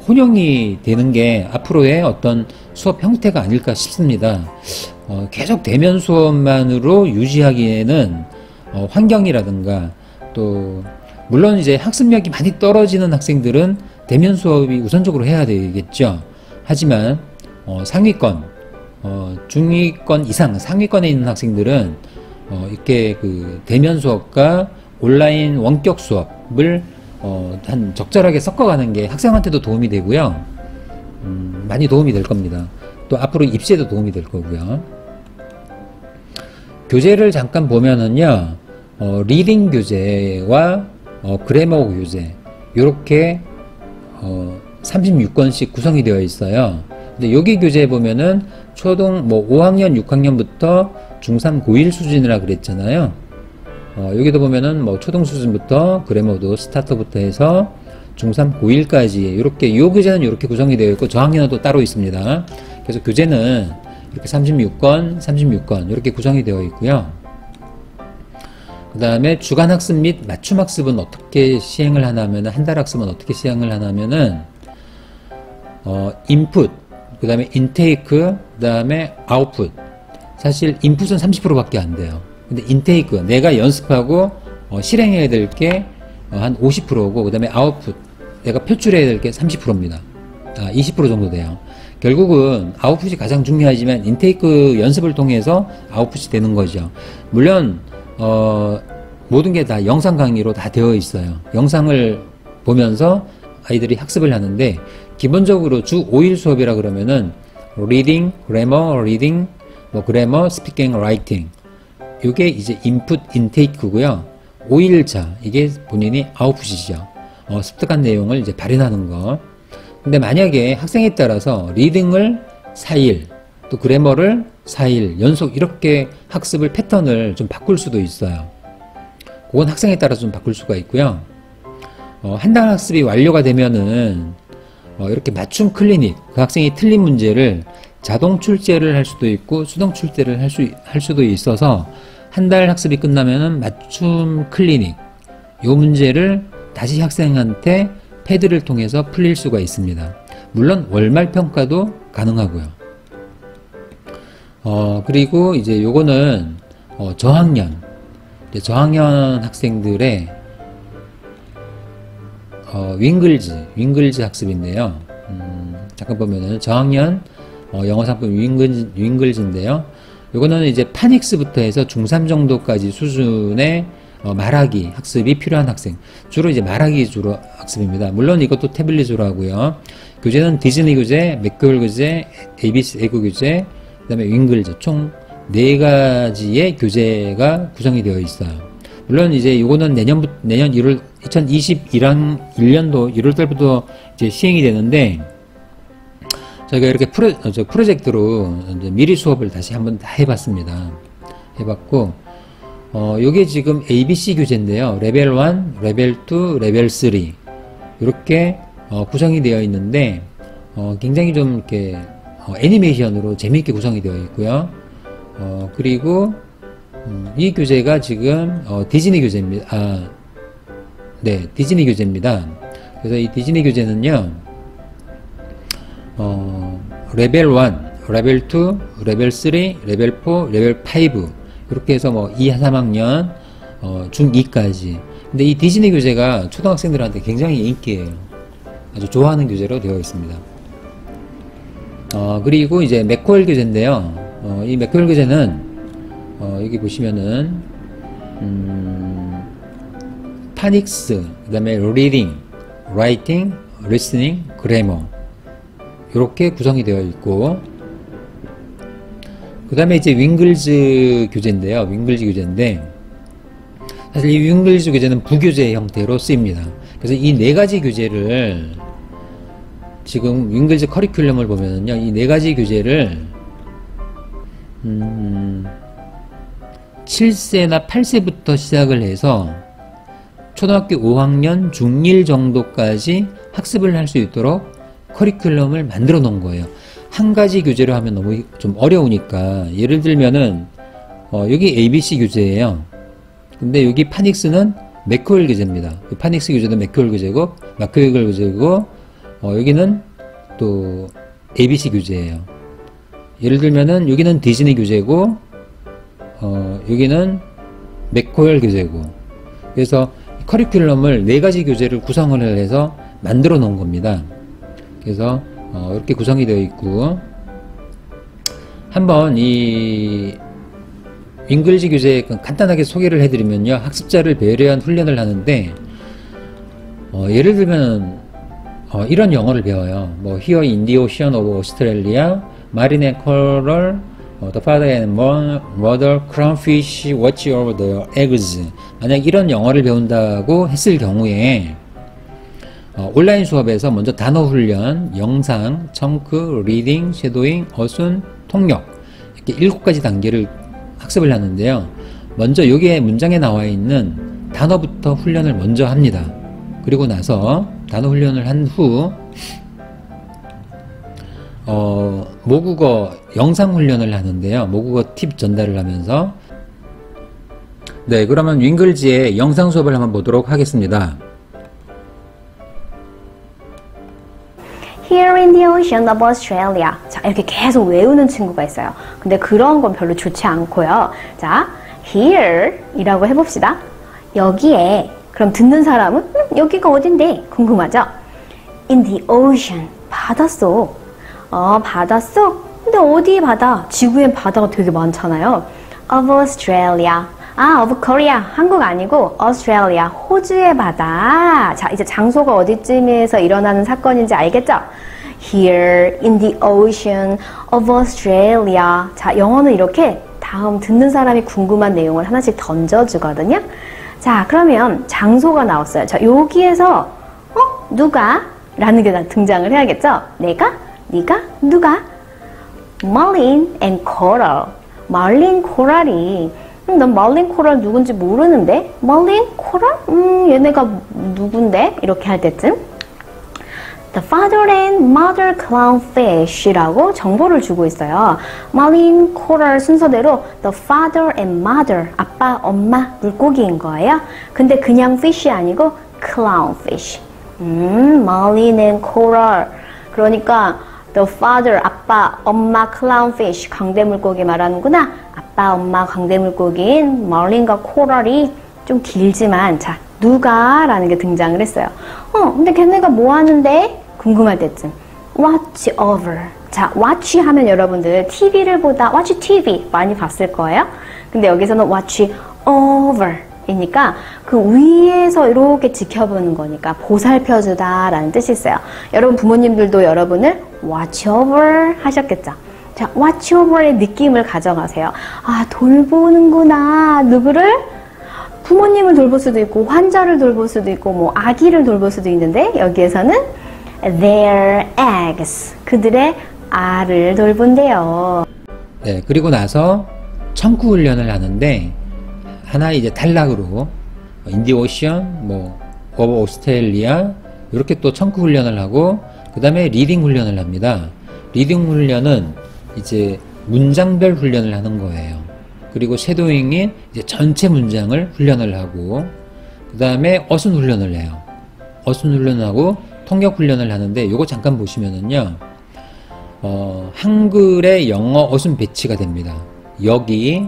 혼용이 되는 게 앞으로의 어떤 수업 형태가 아닐까 싶습니다. 계속 대면 수업만으로 유지하기에는 환경이라든가 또 물론 이제 학습력이 많이 떨어지는 학생들은 대면 수업이 우선적으로 해야 되겠죠. 하지만 상위권, 중위권 이상 상위권에 있는 학생들은 이렇게 그 대면 수업과 온라인 원격 수업을 한 적절하게 섞어가는 게 학생한테도 도움이 되고요. 많이 도움이 될 겁니다. 또 앞으로 입시에도 도움이 될 거고요. 교재를 잠깐 보면은요, 리딩 교재와 그래머 교재 이렇게 36권씩 구성이 되어 있어요. 근데 여기 교재에 보면은 초등 뭐 5학년, 6학년부터 중3, 고1 수준이라 그랬잖아요. 여기도 보면은 뭐 초등 수준부터 그래머도 스타터부터 해서 중3, 고1까지 이렇게 요 교재는 이렇게 구성이 되어 있고 저학년은 또 따로 있습니다. 그래서 교재는 이렇게 36권 이렇게 구성이 되어 있고요. 그 다음에 주간학습 및 맞춤학습은 어떻게 시행을 하냐면, 한 달 학습은 어떻게 시행을 하냐면은 인풋, 그 다음에 인테이크, 그 다음에 아웃풋. 사실 인풋은 30%밖에 안 돼요. 근데 인테이크, 내가 연습하고 실행해야 될 게 한 50%고, 그 다음에 아웃풋, 내가 표출해야 될 게 30%입니다. 20% 정도 돼요. 결국은 아웃풋이 가장 중요하지만 인테이크 연습을 통해서 아웃풋이 되는 거죠. 물론 모든 게 다 영상 강의로 다 되어 있어요. 영상을 보면서 아이들이 학습을 하는데, 기본적으로 주 5일 수업이라 그러면은 리딩, 그래머, 리딩, 뭐 그래머, 스피킹, 라이팅 요게 이제 인풋 인테이크고요. 5일차 이게 본인이 아웃풋이죠. 습득한 내용을 이제 발현하는 거. 근데 만약에 학생에 따라서 리딩을 4일, 또 그래머를 4일 연속 이렇게 학습을 패턴을 좀 바꿀 수도 있어요. 그건 학생에 따라서 좀 바꿀 수가 있고요. 한 달 학습이 완료가 되면은 이렇게 맞춤 클리닉, 그 학생이 틀린 문제를 자동 출제를 할 수도 있고 수동 출제를 할 수도 있어서 한 달 학습이 끝나면은 맞춤 클리닉, 요 문제를 다시 학생한테 패드를 통해서 풀릴 수가 있습니다. 물론 월말 평가도 가능하고요. 그리고 이제 요거는 저학년 학생들의 윙글즈 학습인데요. 잠깐 보면은 저학년 영어 상품 윙글즈인데요. 요거는 이제 파닉스부터 해서 중3 정도까지 수준의 말하기 학습이 필요한 학생, 주로 이제 말하기 주로 학습입니다. 물론 이것도 태블릿으로 하고요. 교재는 디즈니 교재, 맥교일 교재, ABC 애국 교재, 그 다음에 윙글즈 총 4가지의 교재가 구성이 되어 있어요. 물론 이제 요거는 내년 2021년도 1월달부터 이제 시행이 되는데, 저희가 이렇게 프로젝트로 이제 미리 수업을 다시 한번 다 해봤습니다. 해봤고, 요게 지금 ABC 교재인데요. 레벨 1, 레벨 2, 레벨 3. 이렇게 구성이 되어 있는데, 굉장히 좀 이렇게 애니메이션으로 재미있게 구성이 되어 있고요. 그리고 이 교재가 지금 디즈니 교재입니다. 네, 디즈니 교재입니다. 그래서 이 디즈니 교재는요, 레벨 1, 레벨 2, 레벨 3, 레벨 4, 레벨 5 이렇게 해서 뭐 2, 3학년, 중2까지. 근데 이 디즈니 교재가 초등학생들한테 굉장히 인기예요. 아주 좋아하는 교재로 되어 있습니다. 그리고 이제 맥코일 교재인데요. 이 맥코일 교재는 여기 보시면은 파닉스, 그 다음에 리딩, 라이팅, 리스닝, 그래머 이렇게 구성이 되어 있고, 그 다음에 이제 윙글즈 교재인데요. 윙글즈 교재인데, 사실 이 윙글즈 교재는 부교재 형태로 쓰입니다. 그래서 이 4가지 교재를 지금 윙글즈 커리큘럼을 보면은요, 이 4가지 교재를 7세나 8세부터 시작을 해서 초등학교 5학년 중1 정도까지 학습을 할 수 있도록 커리큘럼을 만들어 놓은 거예요. 한 가지 교재로 하면 너무 좀 어려우니까, 예를 들면은 여기 ABC 교재예요. 근데 여기 파닉스는 맥코일 교재입니다. 파닉스 교재도 맥코일 교재고 마크웨글 교재고, 여기는 또 ABC 교재예요. 예를 들면은 여기는 디즈니 교재고, 여기는 맥코일 교재고. 그래서 커리큘럼을 4가지 교재를 구성을 해서 만들어 놓은 겁니다. 그래서 이렇게 구성이 되어 있고, 한번 이 윙글즈 교재 간단하게 소개를 해드리면요, 학습자를 배려한 훈련을 하는데, 예를 들면 이런 영어를 배워요. 뭐 Here in the ocean of Australia, marine and coral, the father and mother clownfish watch over the eggs. 만약 이런 영어를 배운다고 했을 경우에 온라인 수업에서 먼저 단어 훈련, 영상, 청크, 리딩, 쉐도잉, 어순, 통역 이렇게 7가지 단계를 학습을 하는데요. 먼저 여기에 문장에 나와 있는 단어부터 훈련을 먼저 합니다. 그리고 나서 단어 훈련을 한 후 모국어 영상 훈련을 하는데요. 모국어 팁 전달을 하면서, 네, 그러면 윙글즈의 영상 수업을 한번 보도록 하겠습니다. Here in the ocean of Australia. 자, 이렇게 계속 외우는 친구가 있어요. 근데 그런 건 별로 좋지 않고요. 자, here 이라고 해봅시다. 여기에, 그럼 듣는 사람은 여기가 어딘데? 궁금하죠? In the ocean. 바닷속. 바닷속? 근데 어디 바다? 지구엔 바다가 되게 많잖아요. Of Australia. of Korea. 한국 아니고 Australia. 호주의 바다. 자, 이제 장소가 어디쯤에서 일어나는 사건인지 알겠죠? Here in the ocean of Australia. 자, 영어는 이렇게 다음 듣는 사람이 궁금한 내용을 하나씩 던져주거든요. 자, 그러면 장소가 나왔어요. 자, 여기에서 누가? 라는 게 등장을 해야겠죠? 내가? 네가? 누가? Marlin and Coral. 말린 코랄이 난 말린 코랄 누군지 모르는데? 말린 코랄? 얘네가 누군데? 이렇게 할 때쯤 The father and mother clownfish라고 정보를 주고 있어요. 말린 코랄 순서대로 The father and mother, 아빠, 엄마, 물고기인 거예요. 근데 그냥 fish 아니고 clownfish. 말린 and coral. 그러니까 The father, 아빠, 엄마, clownfish, 강대물고기 말하는구나. 아빠, 엄마, 강대물고기인 말린과 코랄이 좀 길지만, 자, 누가? 라는 게 등장을 했어요. 근데 걔네가 뭐 하는데? 궁금할 때쯤. Watch over. 자, watch 하면 여러분들 TV를 보다, watch TV 많이 봤을 거예요. 근데 여기서는 watch over. 이니까 그 위에서 이렇게 지켜보는 거니까 보살펴주다 라는 뜻이 있어요. 여러분 부모님들도 여러분을 watch over 하셨겠죠. 자, watch over의 느낌을 가져가세요. 아, 돌보는구나. 누구를? 부모님을 돌볼 수도 있고 환자를 돌볼 수도 있고 뭐 아기를 돌볼 수도 있는데 여기에서는 their eggs, 그들의 알을 돌본대요. 네, 그리고 나서 청구 훈련을 하는데 하나 이제 단락으로 인디오션, 뭐 오브 오스트레일리아 이렇게 또 청구 훈련을 하고 그 다음에 리딩 훈련을 합니다. 리딩 훈련은 이제 문장별 훈련을 하는 거예요. 그리고 섀도잉이 이제 전체 문장을 훈련을 하고 그 다음에 어순 훈련을 해요. 어순 훈련하고 통역 훈련을 하는데 요거 잠깐 보시면은요, 한글의 영어 어순 배치가 됩니다. 여기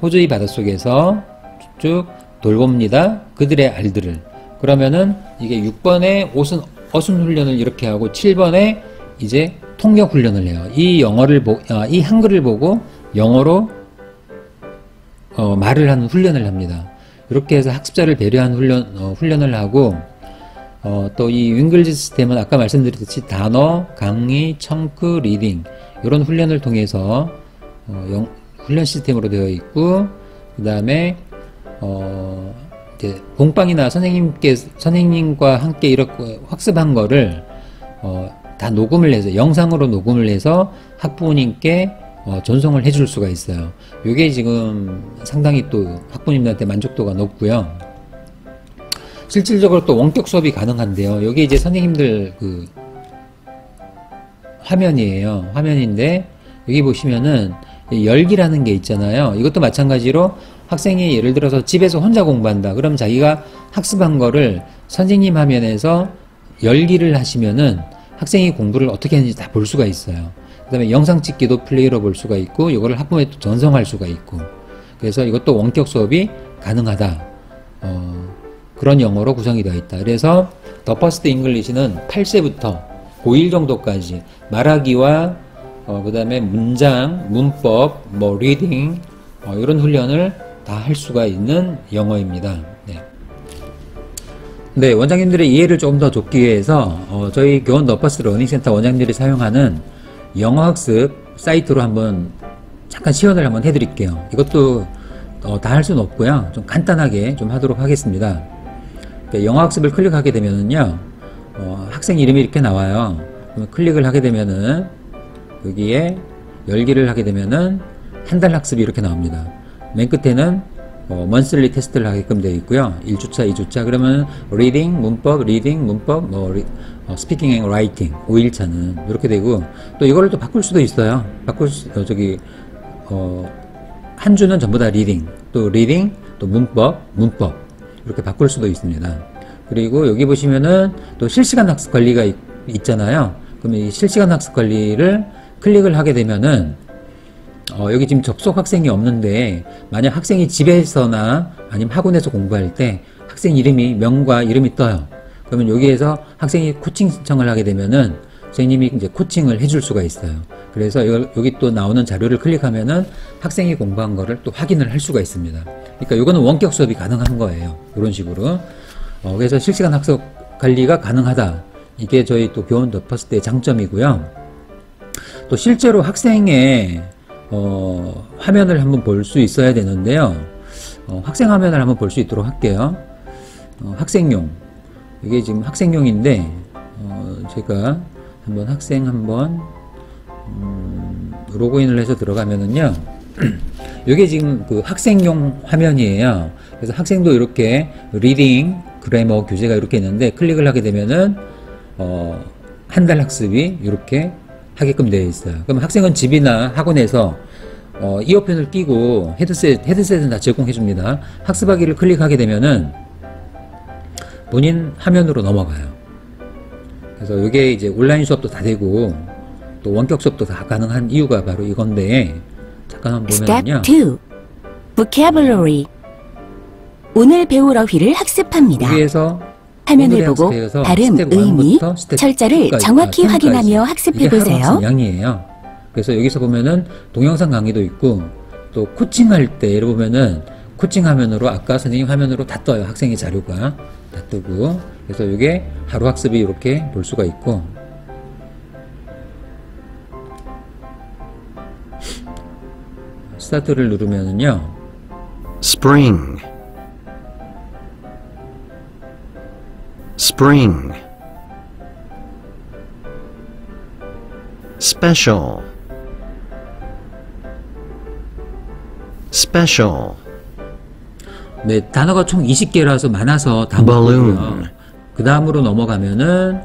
호주의 바닷속에서 쭉 돌봅니다. 그들의 알들을. 그러면은 이게 6번에 어순 훈련을 이렇게 하고 7번에 이제 통역 훈련을 해요. 이 이 한글을 보고 영어로 말을 하는 훈련을 합니다. 이렇게 해서 학습자를 배려한 훈련을 하고 또 이 윙글즈 시스템은 아까 말씀드렸듯이 단어, 강의, 청크, 리딩 이런 훈련을 통해서 훈련 시스템으로 되어 있고 그 다음에 이제 공방이나 선생님과 함께 이렇게 학습한 거를 다 녹음을 해서 영상으로 녹음을 해서 학부모님께 전송을 해줄 수가 있어요. 이게 지금 상당히 또 학부모님들한테 만족도가 높고요. 실질적으로 또 원격 수업이 가능한데요. 여기 이제 선생님들 그 화면이에요. 화면인데 여기 보시면은 열기라는 게 있잖아요. 이것도 마찬가지로 학생이 예를 들어서 집에서 혼자 공부한다. 그럼 자기가 학습한 거를 선생님 화면에서 열기를 하시면은 학생이 공부를 어떻게 하는지 다 볼 수가 있어요. 그 다음에 영상 찍기도 플레이로 볼 수가 있고 이거를 학부모에 또 전송할 수가 있고 그래서 이것도 원격 수업이 가능하다. 그런 영어로 구성이 되어 있다. 그래서 더 퍼스트 잉글리시는 8세부터 고1 정도까지 말하기와 그 다음에 문장, 문법, 뭐 리딩 이런 훈련을 다 할 수가 있는 영어입니다. 네. 네, 원장님들의 이해를 조금 더 좁기 위해서 저희 교원 더 퍼스트 러닝센터 원장님들이 사용하는 영어학습 사이트로 한번 잠깐 시연을 한번 해드릴게요. 이것도 다 할 수는 없고요. 좀 간단하게 좀 하도록 하겠습니다. 그러니까 영어학습을 클릭하게 되면은요, 학생 이름이 이렇게 나와요. 그러면 클릭을 하게 되면은 여기에 열기를 하게 되면은 한 달 학습이 이렇게 나옵니다. 맨 끝에는 먼슬리 테스트를 하게끔 되어 있고요. 1주차, 2주차 그러면 리딩, 문법, 스피킹 앤 라이팅 5일차는 이렇게 되고 또 이거를 또 바꿀 수도 있어요. 한 주는 전부 다 리딩, 또 문법 이렇게 바꿀 수도 있습니다. 그리고 여기 보시면은 또 실시간 학습 관리가 있잖아요. 그러면 이 실시간 학습 관리를 클릭을 하게 되면은 여기 지금 접속 학생이 없는데 만약 학생이 집에서나 아니면 학원에서 공부할 때 학생 명과 이름이 떠요. 그러면 여기에서 학생이 코칭 신청을 하게 되면은 선생님이 이제 코칭을 해줄 수가 있어요. 그래서 여기 또 나오는 자료를 클릭하면은 학생이 공부한 거를 또 확인을 할 수가 있습니다. 그러니까 이거는 원격 수업이 가능한 거예요. 이런 식으로. 그래서 실시간 학습 관리가 가능하다. 이게 저희 또 교원 더 퍼스트의 장점이고요. 또 실제로 학생의 화면을 한번 볼 수 있어야 되는데요. 학생 화면을 한번 볼 수 있도록 할게요. 학생용. 이게 지금 학생용인데, 제가 한번 학생 한번, 로그인을 해서 들어가면은요. 이게 지금 그 학생용 화면이에요. 그래서 학생도 이렇게 리딩, 그래머, 교재가 이렇게 있는데 클릭을 하게 되면은 한 달 학습이 이렇게 하게끔 되어 있어요. 그럼 학생은 집이나 학원에서 이어폰을 끼고 헤드셋은 다 제공해 줍니다. 학습하기를 클릭하게 되면은 본인 화면으로 넘어가요. 그래서 이게 이제 온라인 수업도 다 되고 또 원격 수업도 다 가능한 이유가 바로 이건데, 잠깐 한번 보면요. Step 2. Vocabulary. 오늘 배울 어휘를 학습합니다. 여기에서 화면을 보고 발음, 의미, 철자를 정확히 확인하며 학습해보세요. 양이에요. 그래서 여기서 보면은 동영상 강의도 있고, 또 코칭할 때 예를 보면은 코칭 화면으로 아까 선생님 화면으로 다 떠요. 학생의 자료가 다 뜨고. 그래서 이게 하루 학습이 이렇게 볼 수가 있고, 스타트를 누르면은요. Spring. Spring. Special. Special. 네, 단어가 총 20개라서 많아서 다 Balloon. 못보고요. 그 다음으로 넘어가면은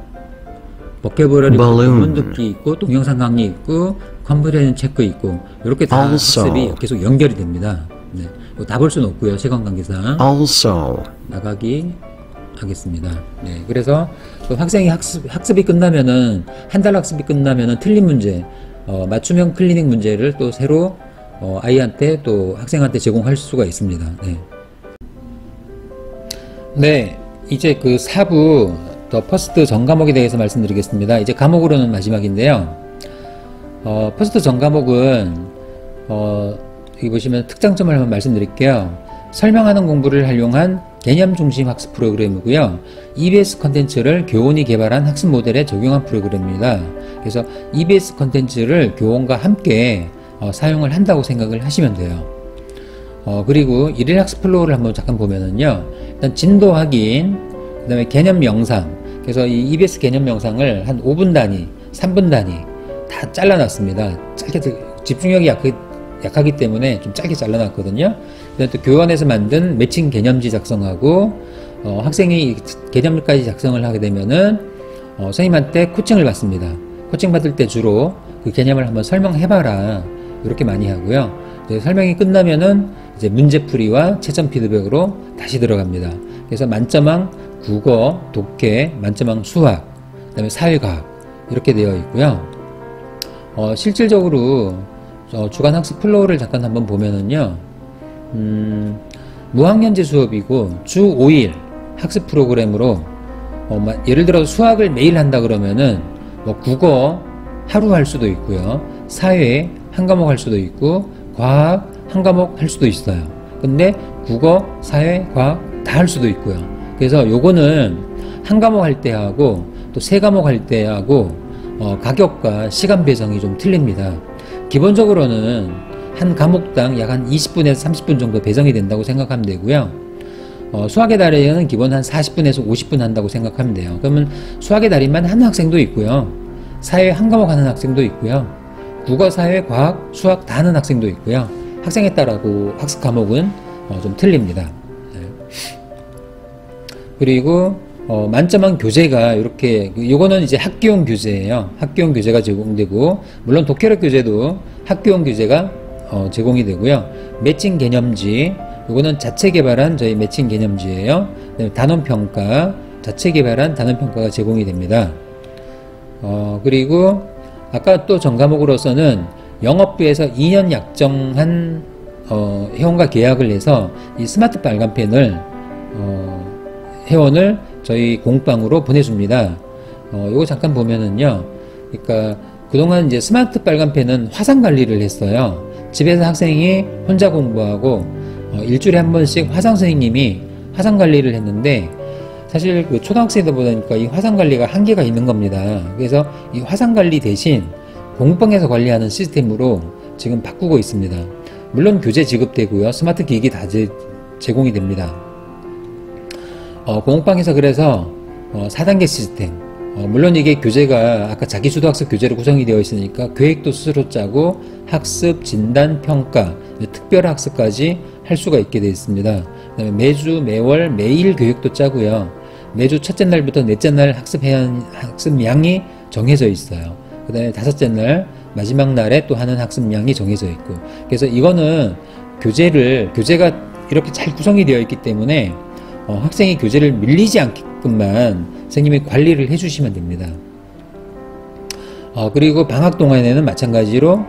버케브러리 Balloon. 듣기 있고, 동영상 강의 있고, 컴프레hen션 체크 있고, 이렇게 다 Also. 학습이 계속 연결이 됩니다. 네, 이거 다 볼 수는 없고요. 시간 관계상 Also. 나가기 하겠습니다. 네, 그래서 또 학생이 학습이 끝나면은, 한 달 학습이 끝나면은 틀린 문제, 맞춤형 클리닉 문제를 또 새로 아이한테 또 학생한테 제공할 수가 있습니다. 네. 네, 이제 그 4부 더 퍼스트 전 과목에 대해서 말씀드리겠습니다. 이제 과목으로는 마지막인데요. 퍼스트 전 과목은 여기 보시면 특장점을 한번 말씀드릴게요. 설명하는 공부를 활용한 개념 중심 학습 프로그램이고요. EBS 컨텐츠를 교원이 개발한 학습 모델에 적용한 프로그램입니다. 그래서 EBS 컨텐츠를 교원과 함께 사용을 한다고 생각을 하시면 돼요. 그리고 일일 학습 플로우를 한번 잠깐 보면은요. 일단 진도 확인, 그 다음에 개념 영상. 그래서 이 EBS 개념 영상을 한 5분 단위, 3분 단위 다 잘라놨습니다. 짧게, 집중력이 약하기 때문에 좀 짧게 잘라놨거든요. 그다음에 또 교원에서 만든 매칭 개념지 작성하고, 학생이 개념까지 작성을 하게 되면은, 선생님한테 코칭을 받습니다. 코칭 받을 때 주로 그 개념을 한번 설명해봐라. 이렇게 많이 하고요. 설명이 끝나면은 이제 문제풀이와 채점 피드백으로 다시 들어갑니다. 그래서 만점왕 국어, 독해, 만점왕 수학, 그 다음에 사회과학 이렇게 되어 있고요. 실질적으로 주간 학습 플로우를 잠깐 한번 보면은요. 무학년제 수업이고 주 5일 학습 프로그램으로 예를 들어 수학을 매일 한다 그러면은 뭐 국어 하루 할 수도 있고요. 사회 한 과목 할 수도 있고 과학 한 과목 할 수도 있어요. 근데 국어, 사회, 과학 다 할 수도 있고요. 그래서 요거는 한 과목 할 때 하고 또 세 과목 할 때 하고 가격과 시간 배정이 좀 틀립니다. 기본적으로는 한 과목당 약 한 20분에서 30분 정도 배정이 된다고 생각하면 되고요. 수학의 달인은 기본 한 40분에서 50분 한다고 생각하면 돼요. 그러면 수학의 달인만 하는 학생도 있고요. 사회 한 과목 하는 학생도 있고요. 국어, 사회, 과학, 수학 다 하는 학생도 있고요. 학생에 따라고 학습 과목은 좀 틀립니다. 네. 그리고 만점왕 교재가 이렇게, 요거는 이제 학교용 교재예요. 학교용 교재가 제공되고, 물론 독해력 교재도 학교용 교재가 제공이 되고요. 매칭 개념지, 요거는 자체 개발한 저희 매칭 개념지예요. 단원평가, 자체 개발한 단원평가가 제공이 됩니다. 그리고 아까 또 전 과목으로서는 영업부에서 2년 약정한 회원과 계약을 해서 이 스마트 빨간펜을 회원을 저희 공방으로 보내줍니다. 요거 잠깐 보면은요. 그러니까 그동안 이제 스마트 빨간펜은 화상 관리를 했어요. 집에서 학생이 혼자 공부하고 일주일에 한 번씩 화상 선생님이 화상 관리를 했는데, 사실 그 초등학생이다 보니까 이 화상 관리가 한계가 있는 겁니다. 그래서 이 화상 관리 대신 공방에서 관리하는 시스템으로 지금 바꾸고 있습니다. 물론 교재 지급되고요. 스마트 기기 다 제공이 됩니다. 공업방에서 그래서 4단계 시스템, 물론 이게 교재가 아까 자기주도학습 교재로 구성이 되어 있으니까 계획도 스스로 짜고 학습, 진단, 평가, 특별학습까지 할 수가 있게 되어 있습니다. 그다음에 매주, 매월, 매일 교육도 짜고요. 매주 첫째 날부터 넷째 날 학습량이 정해져 있어요. 그 다음에 다섯째 날, 마지막 날에 또 하는 학습량이 정해져 있고, 그래서 이거는 교재가 이렇게 잘 구성이 되어 있기 때문에 학생이 교재를 밀리지 않게끔만 선생님이 관리를 해주시면 됩니다. 그리고 방학 동안에는 마찬가지로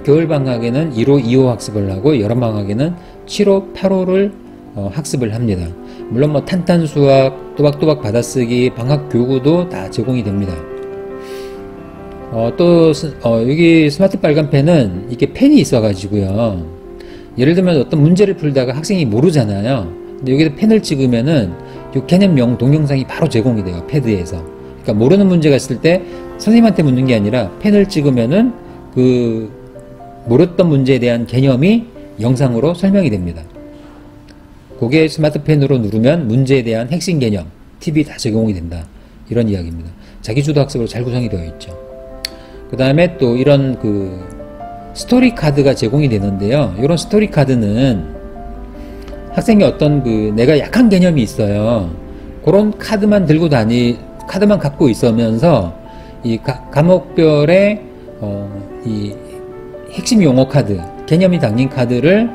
겨울 방학에는 1호, 2호 학습을 하고 여름 방학에는 7호, 8호를 학습을 합니다. 물론 뭐 탄탄수학, 또박또박 받아쓰기, 방학 교구도 다 제공이 됩니다. 또 여기 스마트 빨간펜은 이렇게 펜이 있어가지고요. 예를 들면 어떤 문제를 풀다가 학생이 모르잖아요. 근데 여기다 펜을 찍으면은 이 개념명 동영상이 바로 제공이 돼요. 패드에서. 그러니까 모르는 문제가 있을 때 선생님한테 묻는 게 아니라 펜을 찍으면은 그 모르던 문제에 대한 개념이 영상으로 설명이 됩니다. 그게 스마트펜으로 누르면 문제에 대한 핵심 개념, 팁이 다 제공이 된다. 이런 이야기입니다. 자기주도 학습으로 잘 구성이 되어 있죠. 그 다음에 또 이런 그 스토리 카드가 제공이 되는데요. 이런 스토리 카드는 학생이 어떤 그 내가 약한 개념이 있어요. 그런 카드만 카드만 갖고 있으면서 이 과목별의 이 핵심 용어 카드, 개념이 담긴 카드를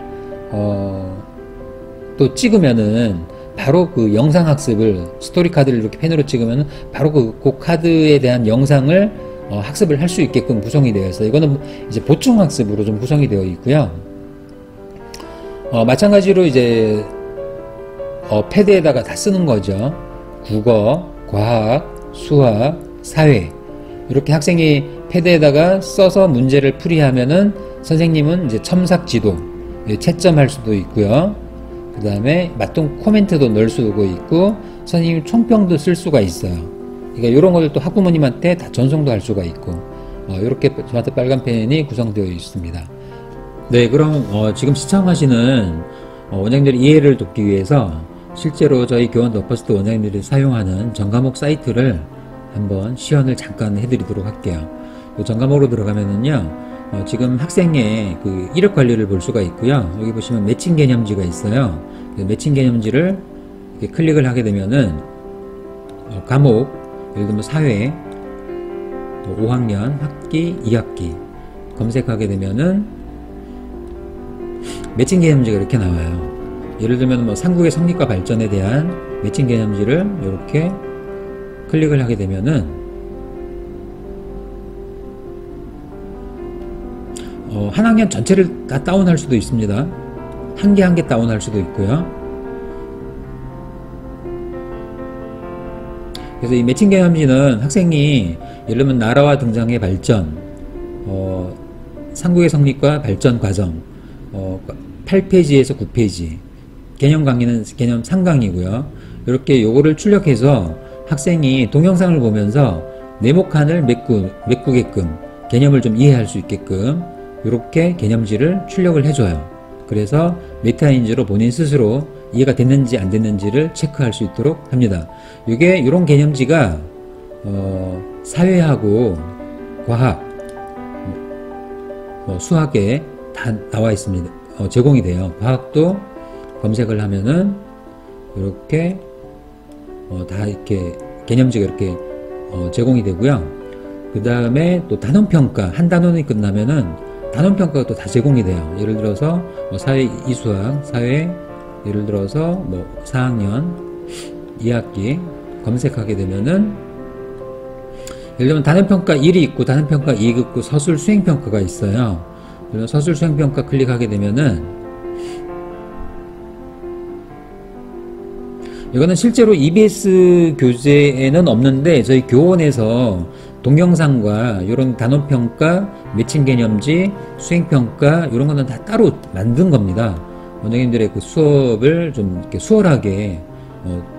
또 찍으면은 바로 그 영상 학습을 스토리 카드를 이렇게 펜으로 찍으면은 바로 그 카드에 대한 영상을 학습을 할 수 있게끔 구성이 되어 있어요. 이거는 이제 보충 학습으로 좀 구성이 되어 있고요. 마찬가지로 이제 패드에다가 다 쓰는 거죠. 국어, 과학, 수학, 사회 이렇게 학생이 패드에다가 써서 문제를 풀이하면은 선생님은 이제 첨삭 지도, 채점할 수도 있고요. 그 다음에 맞춤 코멘트도 넣을 수도 있고 선생님 총평도 쓸 수가 있어요. 그러니까 이런 것들 또 학부모님한테 다 전송도 할 수가 있고 이렇게 스마트 빨간펜이 구성되어 있습니다. 네, 그럼 지금 시청하시는 원장님들의 이해를 돕기 위해서 실제로 저희 교원 더 퍼스트 원장님들이 사용하는 전과목 사이트를 한번 시연을 잠깐 해드리도록 할게요. 이 전과목으로 들어가면은요, 지금 학생의 그 이력 관리를 볼 수가 있고요. 여기 보시면 매칭 개념지가 있어요. 매칭 개념지를 이렇게 클릭을 하게 되면은 과목, 예를 들면 사회, 5학년 학기 2학기 검색하게 되면은 매칭 개념지가 이렇게 나와요. 예를 들면 뭐 삼국의 성립과 발전에 대한 매칭 개념지를 이렇게 클릭을 하게 되면은 한 학년 전체를 다 다운할 수도 있습니다. 한 개 한 개 다운할 수도 있고요. 그래서 이 매칭 개념지는 학생이 예를 들면 나라와 등장의 발전, 삼국의 성립과 발전 과정, 8페이지에서 9페이지, 개념 강의는 개념 3강이고요. 이렇게 요거를 출력해서 학생이 동영상을 보면서 네모칸을 메꾸게끔 개념을 좀 이해할 수 있게끔 이렇게 개념지를 출력을 해줘요. 그래서 메타인지로 본인 스스로 이해가 됐는지 안 됐는지를 체크할 수 있도록 합니다. 이게 이런 개념지가 사회하고 과학, 수학에 다 나와 있습니다. 제공이 돼요. 과학도 검색을 하면은 이렇게 다 이렇게 개념지가 이렇게 제공이 되고요. 그 다음에 또 단원평가, 한 단원이 끝나면은 단원평가가 또 다 제공이 돼요. 예를 들어서 사회 이수학, 사회 예를 들어서 뭐 4학년 2학기 검색하게 되면은 예를 들면 단원평가 1이 있고 단원평가 2가 있고 서술 수행평가가 있어요. 서술 수행평가 클릭하게 되면은 이거는 실제로 EBS 교재에는 없는데 저희 교원에서 동영상과 이런 단원평가, 매칭 개념지, 수행평가 이런 거는 다 따로 만든 겁니다. 원장님들의 그 수업을 좀 이렇게 수월하게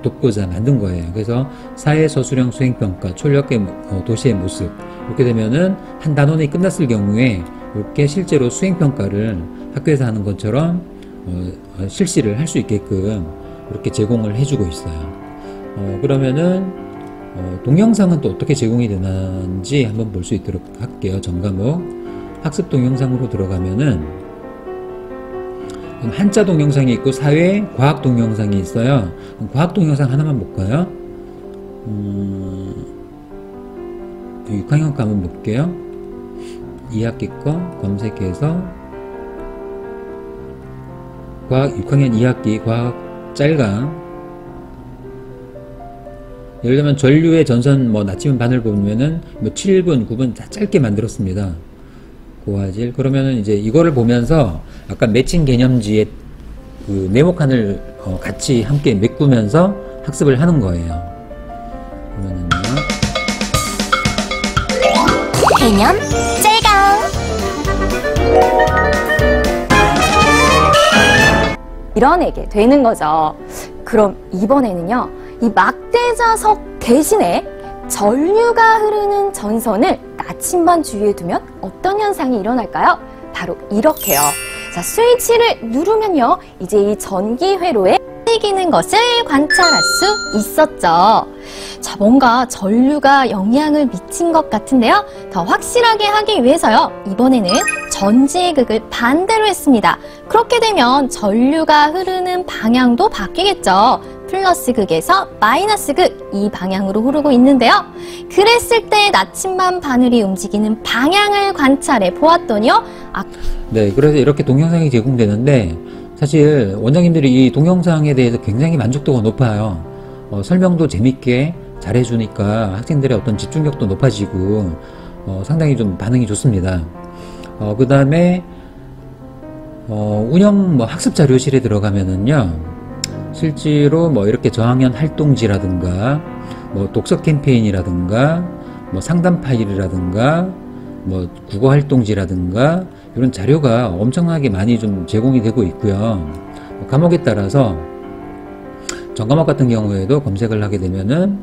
돕고자 만든 거예요. 그래서 사회 서술형 수행평가, 촌력의 도시의 모습 이렇게 되면은 한 단원이 끝났을 경우에 이렇게 실제로 수행평가를 학교에서 하는 것처럼 실시를 할 수 있게끔 이렇게 제공을 해주고 있어요. 그러면은 동영상은 또 어떻게 제공이 되는지 한번 볼 수 있도록 할게요. 전과목 학습 동영상으로 들어가면은 한자 동영상이 있고 사회 과학 동영상이 있어요. 과학 동영상 하나만 볼까요? 6학년 거 한번 볼게요. 2학기 거 검색해서 과학 6학년 2학기 과학 짤강, 예를 들면 전류의 전선 나침반 반을 보면은 7분, 9분 다 짧게 만들었습니다. 고화질. 그러면은 이제 이거를 보면서 아까 매칭 개념지의 그 네모칸을 같이 함께 메꾸면서 학습을 하는 거예요. 그러면은요. 개념 짤강. 밀어내게 되는 거죠. 그럼 이번에는요, 이 막대자석 대신에 전류가 흐르는 전선을 나침반 주위에 두면 어떤 현상이 일어날까요? 바로 이렇게요. 자, 스위치를 누르면요, 이제 이 전기 회로에 튀기는 것을 관찰할 수 있었죠. 자, 뭔가 전류가 영향을 미친 것 같은데요. 더 확실하게 하기 위해서요, 이번에는 전지의 극을 반대로 했습니다. 그렇게 되면 전류가 흐르는 방향도 바뀌겠죠. 플러스 극에서 마이너스 극, 이 방향으로 흐르고 있는데요. 그랬을 때 나침반 바늘이 움직이는 방향을 관찰해 보았더니요. 네, 그래서 이렇게 동영상이 제공되는데 사실 원장님들이 이 동영상에 대해서 굉장히 만족도가 높아요. 설명도 재밌게 잘해주니까 학생들의 어떤 집중력도 높아지고 상당히 좀 반응이 좋습니다. 그 다음에 운영 학습 자료실에 들어가면은요, 실제로 이렇게 저학년 활동지라든가 독서 캠페인이라든가 상담 파일이라든가 국어 활동지라든가 이런 자료가 엄청나게 많이 좀 제공이 되고 있고요. 과목에 따라서 전과목 같은 경우에도 검색을 하게 되면은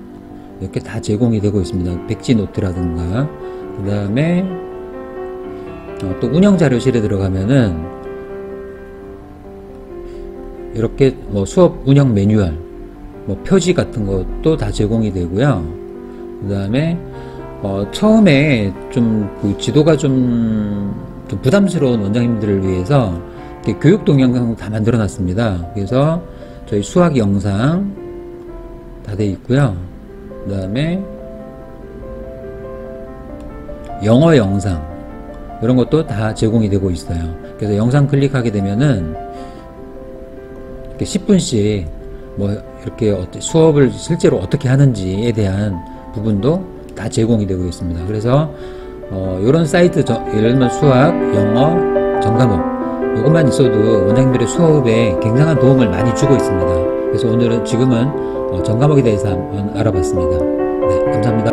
이렇게 다 제공이 되고 있습니다. 백지 노트라든가. 그 다음에 또 운영 자료실에 들어가면은 이렇게 수업 운영 매뉴얼, 표지 같은 것도 다 제공이 되고요. 그 다음에 처음에 좀 그 지도가 좀 부담스러운 원장님들을 위해서 이렇게 교육 동영상 다 만들어 놨습니다. 그래서 저희 수학 영상 다 돼 있고요. 그 다음에 영어 영상 이런 것도 다 제공이 되고 있어요. 그래서 영상 클릭하게 되면은 이렇게 10분씩 이렇게 수업을 실제로 어떻게 하는지에 대한 부분도 다 제공이 되고 있습니다. 그래서 이런 사이트, 예를 들면 수학, 영어, 전과목 이것만 있어도 원장님들의 수업에 굉장한 도움을 많이 주고 있습니다. 그래서 오늘은 지금은 전과목에 대해서 한번 알아봤습니다. 네, 감사합니다.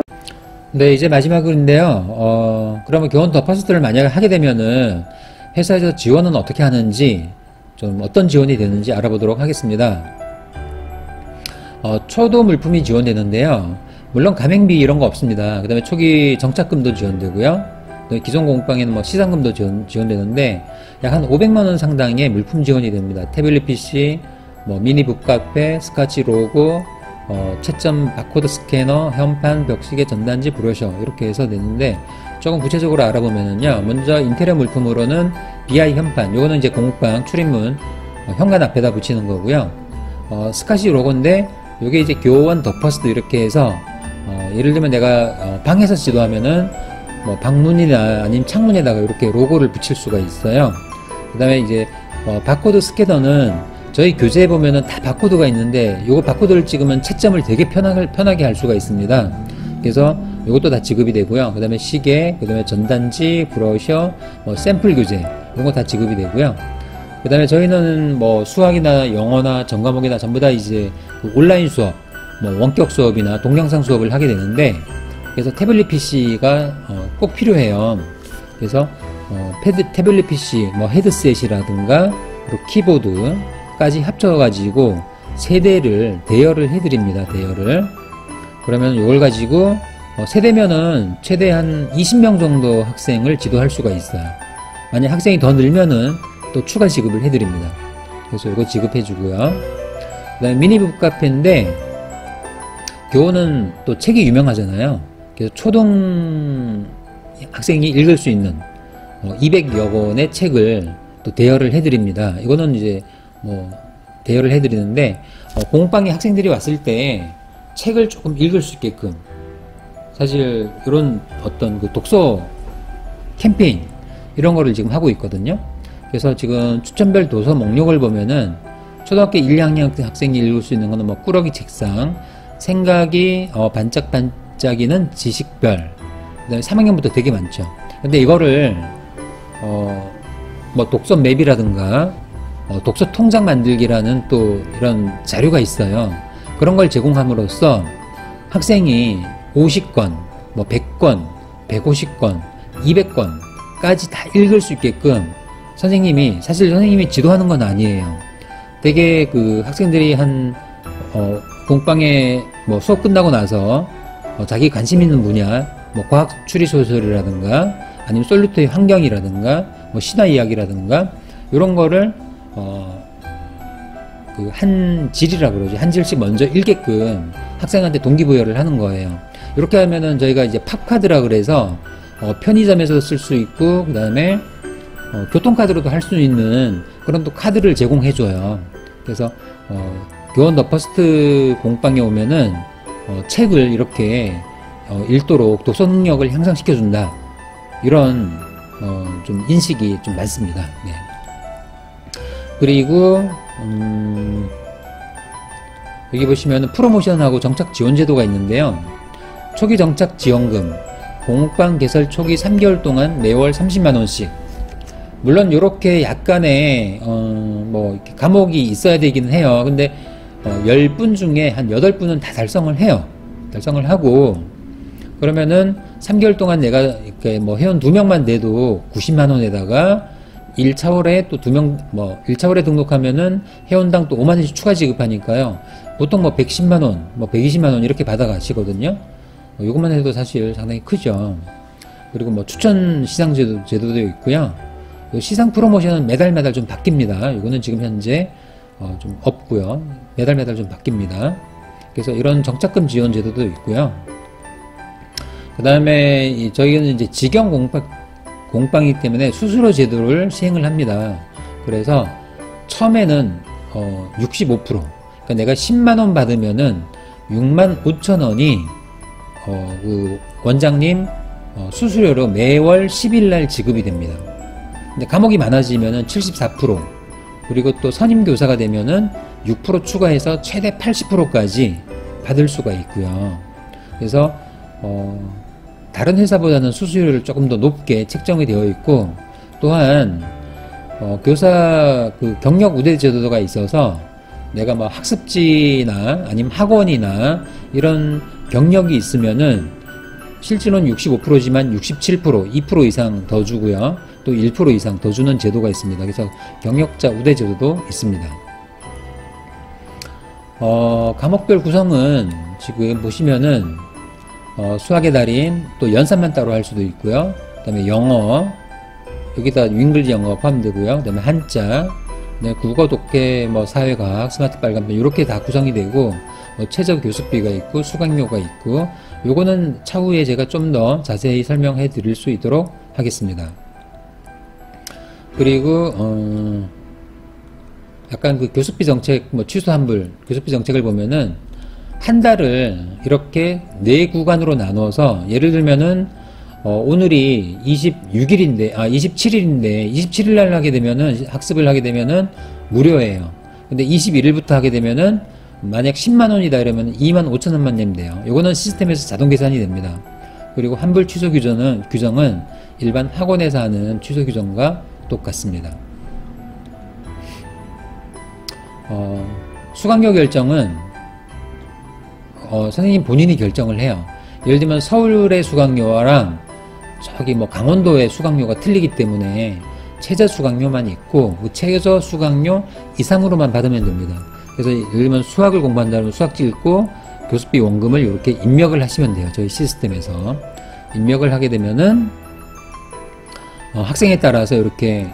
네, 이제 마지막인데요. 그러면 교원 더 퍼스트를 만약에 하게 되면은 회사에서 지원은 어떻게 하는지, 좀 어떤 지원이 되는지 알아보도록 하겠습니다. 초도 물품이 지원되는데요. 물론 가맹비 이런 거 없습니다. 그 다음에 초기 정착금도 지원되고요. 기존 공부방에는 시상금도 지원되는데 약 한 500만원 상당의 물품 지원이 됩니다. 태블릿 PC, 미니 북카페, 스카치 로고, 채점 바코드 스캐너, 현판, 벽시계, 전단지, 브로셔 이렇게 해서 되는데, 조금 구체적으로 알아보면은요, 먼저 인테리어 물품으로는 BI 현판, 요거는 이제 공부방 출입문 현관 앞에다 붙이는 거고요. 스카시 로고인데 요게 이제 교원 더 퍼스트 이렇게 해서 예를 들면 내가 방에서 지도하면은 방문이나 아니면 창문에다가 이렇게 로고를 붙일 수가 있어요. 그 다음에 이제 바코드 스캐너는 저희 교재에 보면은 다 바코드가 있는데 요거 바코드를 찍으면 채점을 되게 편하게 할 수가 있습니다. 그래서 이것도 다 지급이 되고요. 그 다음에 시계, 그 다음에 전단지, 브러셔, 샘플 교재 이런 거 다 지급이 되고요. 그 다음에 저희는 수학이나 영어나 전과목이나 전부 다 이제 그 온라인 수업, 원격 수업이나 동영상 수업을 하게 되는데, 그래서 태블릿 PC가 꼭 필요해요. 그래서 태블릿 PC, 헤드셋이라든가 그리고 키보드까지 합쳐가지고 대여를 해드립니다. 대여를. 그러면 이걸 가지고 세대면은 최대 한 20명 정도 학생을 지도할 수가 있어요. 만약 학생이 더 늘면은 또 추가 지급을 해드립니다. 그래서 이거 지급해주고요. 그 다음에 미니 북카페인데 교원은 또 책이 유명하잖아요. 그래서 초등 학생이 읽을 수 있는 200여 권의 책을 또 대여를 해드립니다. 이거는 이제 뭐 대여를 해드리는데 공방에 학생들이 왔을 때 책을 조금 읽을 수 있게끔 사실 이런 어떤 그 독서 캠페인 이런 거를 지금 하고 있거든요. 그래서 지금 추천별 도서 목록을 보면은 초등학교 1, 2학년 학생이 읽을 수 있는 거는 뭐 꾸러기 책상, 생각이 반짝반짝이는 지식별, 그다음에 3학년부터 되게 많죠. 근데 이거를 뭐 독서 맵이라든가 독서 통장 만들기라는 또 이런 자료가 있어요. 그런 걸 제공함으로써 학생이 50권, 뭐 100권, 150권, 200권까지 다 읽을 수 있게끔 사실 선생님이 지도하는 건 아니에요. 되게 그 학생들이 공방에 뭐 수업 끝나고 나서 자기 관심 있는 분야, 뭐 과학 추리 소설이라든가 아니면 솔루트의 환경이라든가 뭐 신화 이야기라든가 이런 거를 그 한 질이라 그러죠. 한 질씩 먼저 읽게끔 학생한테 동기부여를 하는 거예요. 이렇게 하면은 저희가 이제 팝카드라 그래서 편의점에서 쓸 수 있고 그 다음에 교통카드로도 할 수 있는 그런 또 카드를 제공해줘요. 그래서 교원 더 퍼스트 공방에 오면은 책을 이렇게 읽도록 독서 능력을 향상시켜준다. 이런 좀 인식이 좀 많습니다. 네. 그리고 여기 보시면 프로모션하고 정착 지원 제도가 있는데요. 초기 정착 지원금, 공방 개설 초기 3개월 동안 매월 30만원씩. 물론 이렇게 약간의 뭐 이렇게 과목이 있어야 되기는 해요. 근데 10분 중에 한 8분은 다 달성을 해요. 달성을 하고 그러면은 3개월 동안 내가 이렇게 뭐 회원 2명만 내도 90만원에다가 1차월에 또 2명, 뭐 1차월에 등록하면은 회원당 또 5만원씩 추가 지급하니까요. 보통 뭐 110만원, 뭐 120만원 이렇게 받아가시거든요. 요것만 해도 사실 상당히 크죠. 그리고 뭐 추천 시상 제도도 있고요. 시상 프로모션은 매달 좀 바뀝니다. 이거는 지금 현재 좀 없고요. 매달 좀 바뀝니다. 그래서 이런 정착금 지원 제도도 있고요. 그 다음에 저희는 이제 직영 공방이기 때문에 수수료 제도를 시행을 합니다. 그래서 처음에는 65%, 그러니까 내가 10만원 받으면은 65,000원이 그 원장님 수수료로 매월 10일날 지급이 됩니다. 근데 과목이 많아지면은 74%, 그리고 또 선임교사가 되면은 6% 추가해서 최대 80%까지 받을 수가 있고요. 그래서 다른 회사보다는 수수료를 조금 더 높게 책정이 되어 있고, 또한 교사 그 경력 우대 제도가 있어서 내가 뭐 학습지나 아니면 학원이나 이런 경력이 있으면은 실제로는 65%지만 67%, 2% 이상 더 주고요. 또 1% 이상 더 주는 제도가 있습니다. 그래서 경력자 우대 제도도 있습니다. 과목별 구성은 지금 보시면은 수학의 달인, 또 연산만 따로 할 수도 있고요. 그 다음에 영어, 여기다 윙글리 영어 포함되고요. 그 다음에 한자, 국어, 독해, 뭐 사회과학, 스마트 빨간펜 이렇게 다 구성이 되고, 최저 교습비가 있고 수강료가 있고, 요거는 차후에 제가 좀 더 자세히 설명해 드릴 수 있도록 하겠습니다. 그리고 약간 그 교습비 정책 뭐 취소 환불 교습비 정책을 보면은 한 달을 이렇게 4구간으로 나눠서, 예를 들면은 오늘이 26일인데 27일인데 27일 날 하게 되면은 학습을 하게 되면은 무료예요. 근데 21일부터 하게 되면은 만약 10만 원이다 이러면 25,000원만 내면 돼요. 요거는 시스템에서 자동 계산이 됩니다. 그리고 환불 취소 규정은 일반 학원에서 하는 취소 규정과 똑같습니다. 수강료 결정은 선생님 본인이 결정을 해요. 예를 들면 서울의 수강료랑 저기 뭐 강원도의 수강료가 틀리기 때문에 최저 수강료만 있고 그 최저 수강료 이상으로만 받으면 됩니다. 그래서 예를 들면 수학을 공부한다면 수학지 읽고 교습비 원금을 이렇게 입력을 하시면 돼요. 저희 시스템에서 입력을 하게 되면은 학생에 따라서 이렇게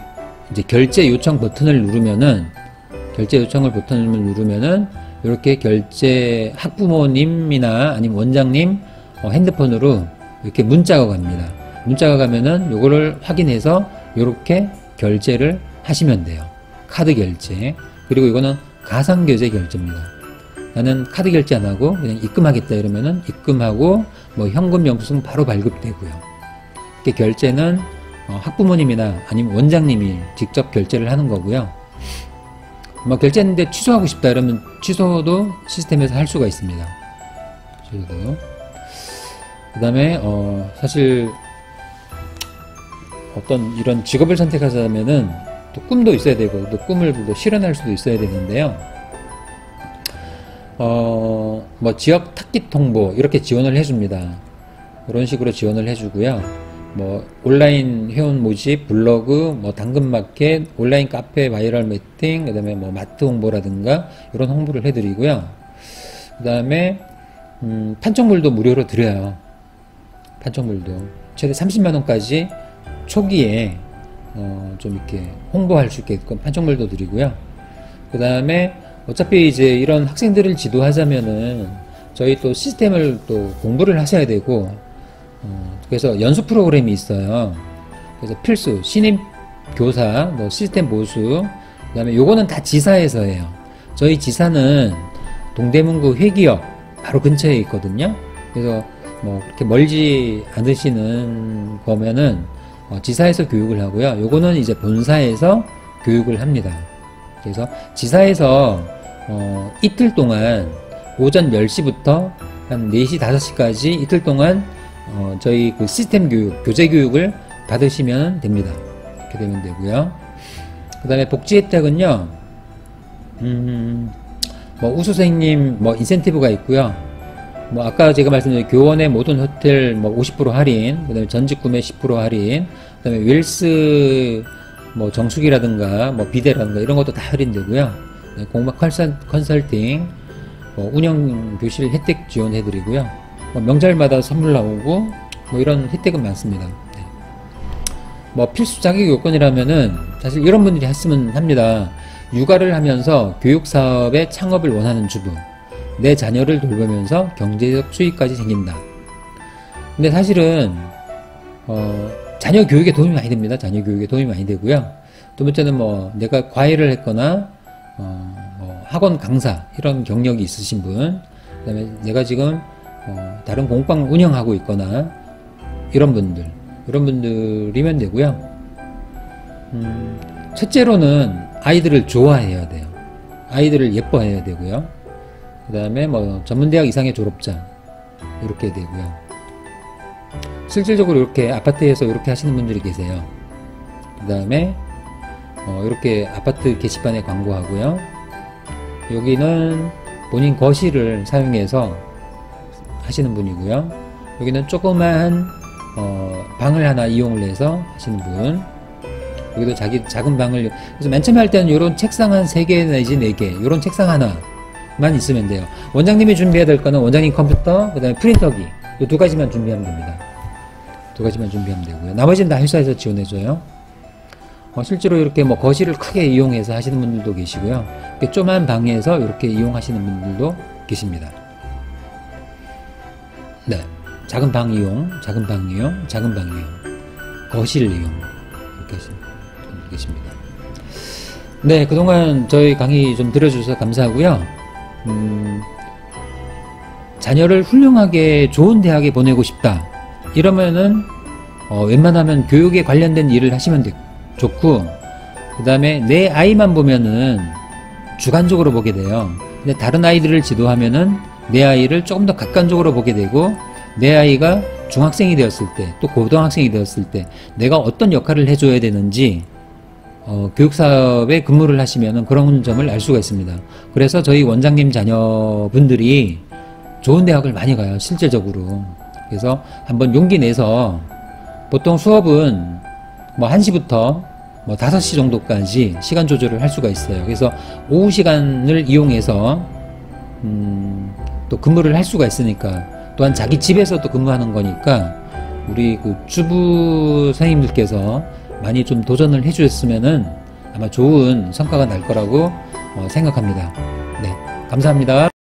이제 결제 요청 버튼을 누르면은 이렇게 결제 학부모님이나 아니면 원장님 핸드폰으로 이렇게 문자가 갑니다. 문자가 가면은 요거를 확인해서 이렇게 결제를 하시면 돼요. 카드 결제. 그리고 이거는 가상결제 결제입니다. 나는 카드 결제 안 하고 그냥 입금하겠다 이러면은 입금하고 뭐 현금 영수증 바로 발급되고요. 이렇게 결제는 학부모님이나 아니면 원장님이 직접 결제를 하는 거고요. 뭐 결제했는데 취소하고 싶다 이러면 취소도 시스템에서 할 수가 있습니다. 취소도. 그 다음에 사실 어떤 이런 직업을 선택하자면은 또 꿈도 있어야 되고 또 꿈을 또 실현할 수도 있어야 되는데요. 뭐 지역 탁깃 홍보 이렇게 지원을 해줍니다. 그런 식으로 지원을 해주고요. 뭐 온라인 회원 모집, 블로그, 뭐 당근마켓, 온라인 카페 바이럴 미팅, 그 다음에 뭐 마트 홍보라든가 이런 홍보를 해드리고요. 그 다음에 판촉물도 무료로 드려요. 판촉물도 최대 30만원까지 초기에 좀 이렇게 홍보할 수 있게끔 판촉물도 드리고요. 그 다음에 어차피 이제 이런 학생들을 지도하자면은 저희 또 시스템을 또 공부를 하셔야 되고 그래서 연수 프로그램이 있어요. 그래서 필수 신입 교사 뭐 시스템 보수 그 다음에 요거는 다 지사에서 해요. 저희 지사는 동대문구 회기역 바로 근처에 있거든요. 그래서 뭐 그렇게 멀지 않으시는 거면은 지사에서 교육을 하고요. 요거는 이제 본사에서 교육을 합니다. 그래서 지사에서 이틀 동안 오전 10시부터 한 4시, 5시까지 이틀 동안 저희 그 시스템 교육, 교재 교육을 받으시면 됩니다. 이렇게 되면 되고요. 그 다음에 복지 혜택은요, 뭐 우수생님 뭐 인센티브가 있고요. 뭐 아까 제가 말씀드린 교원의 모든 호텔 뭐 50% 할인, 그 다음에 전직 구매 10% 할인, 그 다음에 웰스 뭐 정수기라든가 뭐 비데라든가 이런 것도 다 할인되고요. 네, 공박 컨설팅, 뭐 운영 교실 혜택 지원해드리고요. 뭐 명절마다 선물 나오고 뭐 이런 혜택은 많습니다. 네. 뭐 필수 자격 요건이라면은 사실 이런 분들이 했으면 합니다. 육아를 하면서 교육 사업의 창업을 원하는 주부, 내 자녀를 돌보면서 경제적 수익까지 생긴다. 근데 사실은 자녀 교육에 도움이 많이 됩니다. 자녀 교육에 도움이 많이 되고요. 두 번째는 뭐 내가 과외를 했거나 뭐 학원 강사 이런 경력이 있으신 분, 그다음에 내가 지금 다른 공부방 운영하고 있거나 이런 분들이면 되고요. 첫째로는 아이들을 좋아해야 돼요. 아이들을 예뻐해야 되고요. 그 다음에 뭐 전문대학 이상의 졸업장 이렇게 되고요. 실질적으로 이렇게 아파트에서 이렇게 하시는 분들이 계세요. 그 다음에 이렇게 아파트 게시판에 광고하고요. 여기는 본인 거실을 사용해서 하시는 분이고요. 여기는 조그만 방을 하나 이용을 해서 하시는 분. 여기도 자기 작은 방을, 그래서 맨 처음에 할 때는 이런 책상 한 3개 내지 4개 이런 책상 하나만 있으면 돼요. 원장님이 준비해야 될 거는 원장님 컴퓨터, 그 다음에 프린터기 이 2가지만 준비하면 됩니다. 2가지만 준비하면 되고요. 나머지는 다 회사에서 지원해줘요. 실제로 이렇게 뭐 거실을 크게 이용해서 하시는 분들도 계시고요. 이렇게 조그만 방에서 이렇게 이용하시는 분들도 계십니다. 네. 작은 방 이용, 작은 방 이용, 작은 방 이용, 거실 이용 이렇게 계십니다. 네, 그동안 저희 강의 좀 들어주셔서 감사하고요. 자녀를 훌륭하게 좋은 대학에 보내고 싶다 이러면은 웬만하면 교육에 관련된 일을 하시면 좋고, 그 다음에 내 아이만 보면은 주관적으로 보게 돼요. 근데 다른 아이들을 지도하면은 내 아이를 조금 더 객관적으로 보게 되고, 내 아이가 중학생이 되었을 때, 또 고등학생이 되었을 때 내가 어떤 역할을 해줘야 되는지 교육사업에 근무를 하시면은 그런 점을 알 수가 있습니다. 그래서 저희 원장님 자녀분들이 좋은 대학을 많이 가요, 실질적으로. 그래서 한번 용기 내서, 보통 수업은 뭐 1시부터 뭐 5시 정도까지 시간 조절을 할 수가 있어요. 그래서 오후 시간을 이용해서 또 근무를 할 수가 있으니까, 또한 자기 집에서도 근무하는 거니까 우리 그 주부 선생님들께서 많이 좀 도전을 해주셨으면은 아마 좋은 성과가 날 거라고 생각합니다. 네, 감사합니다.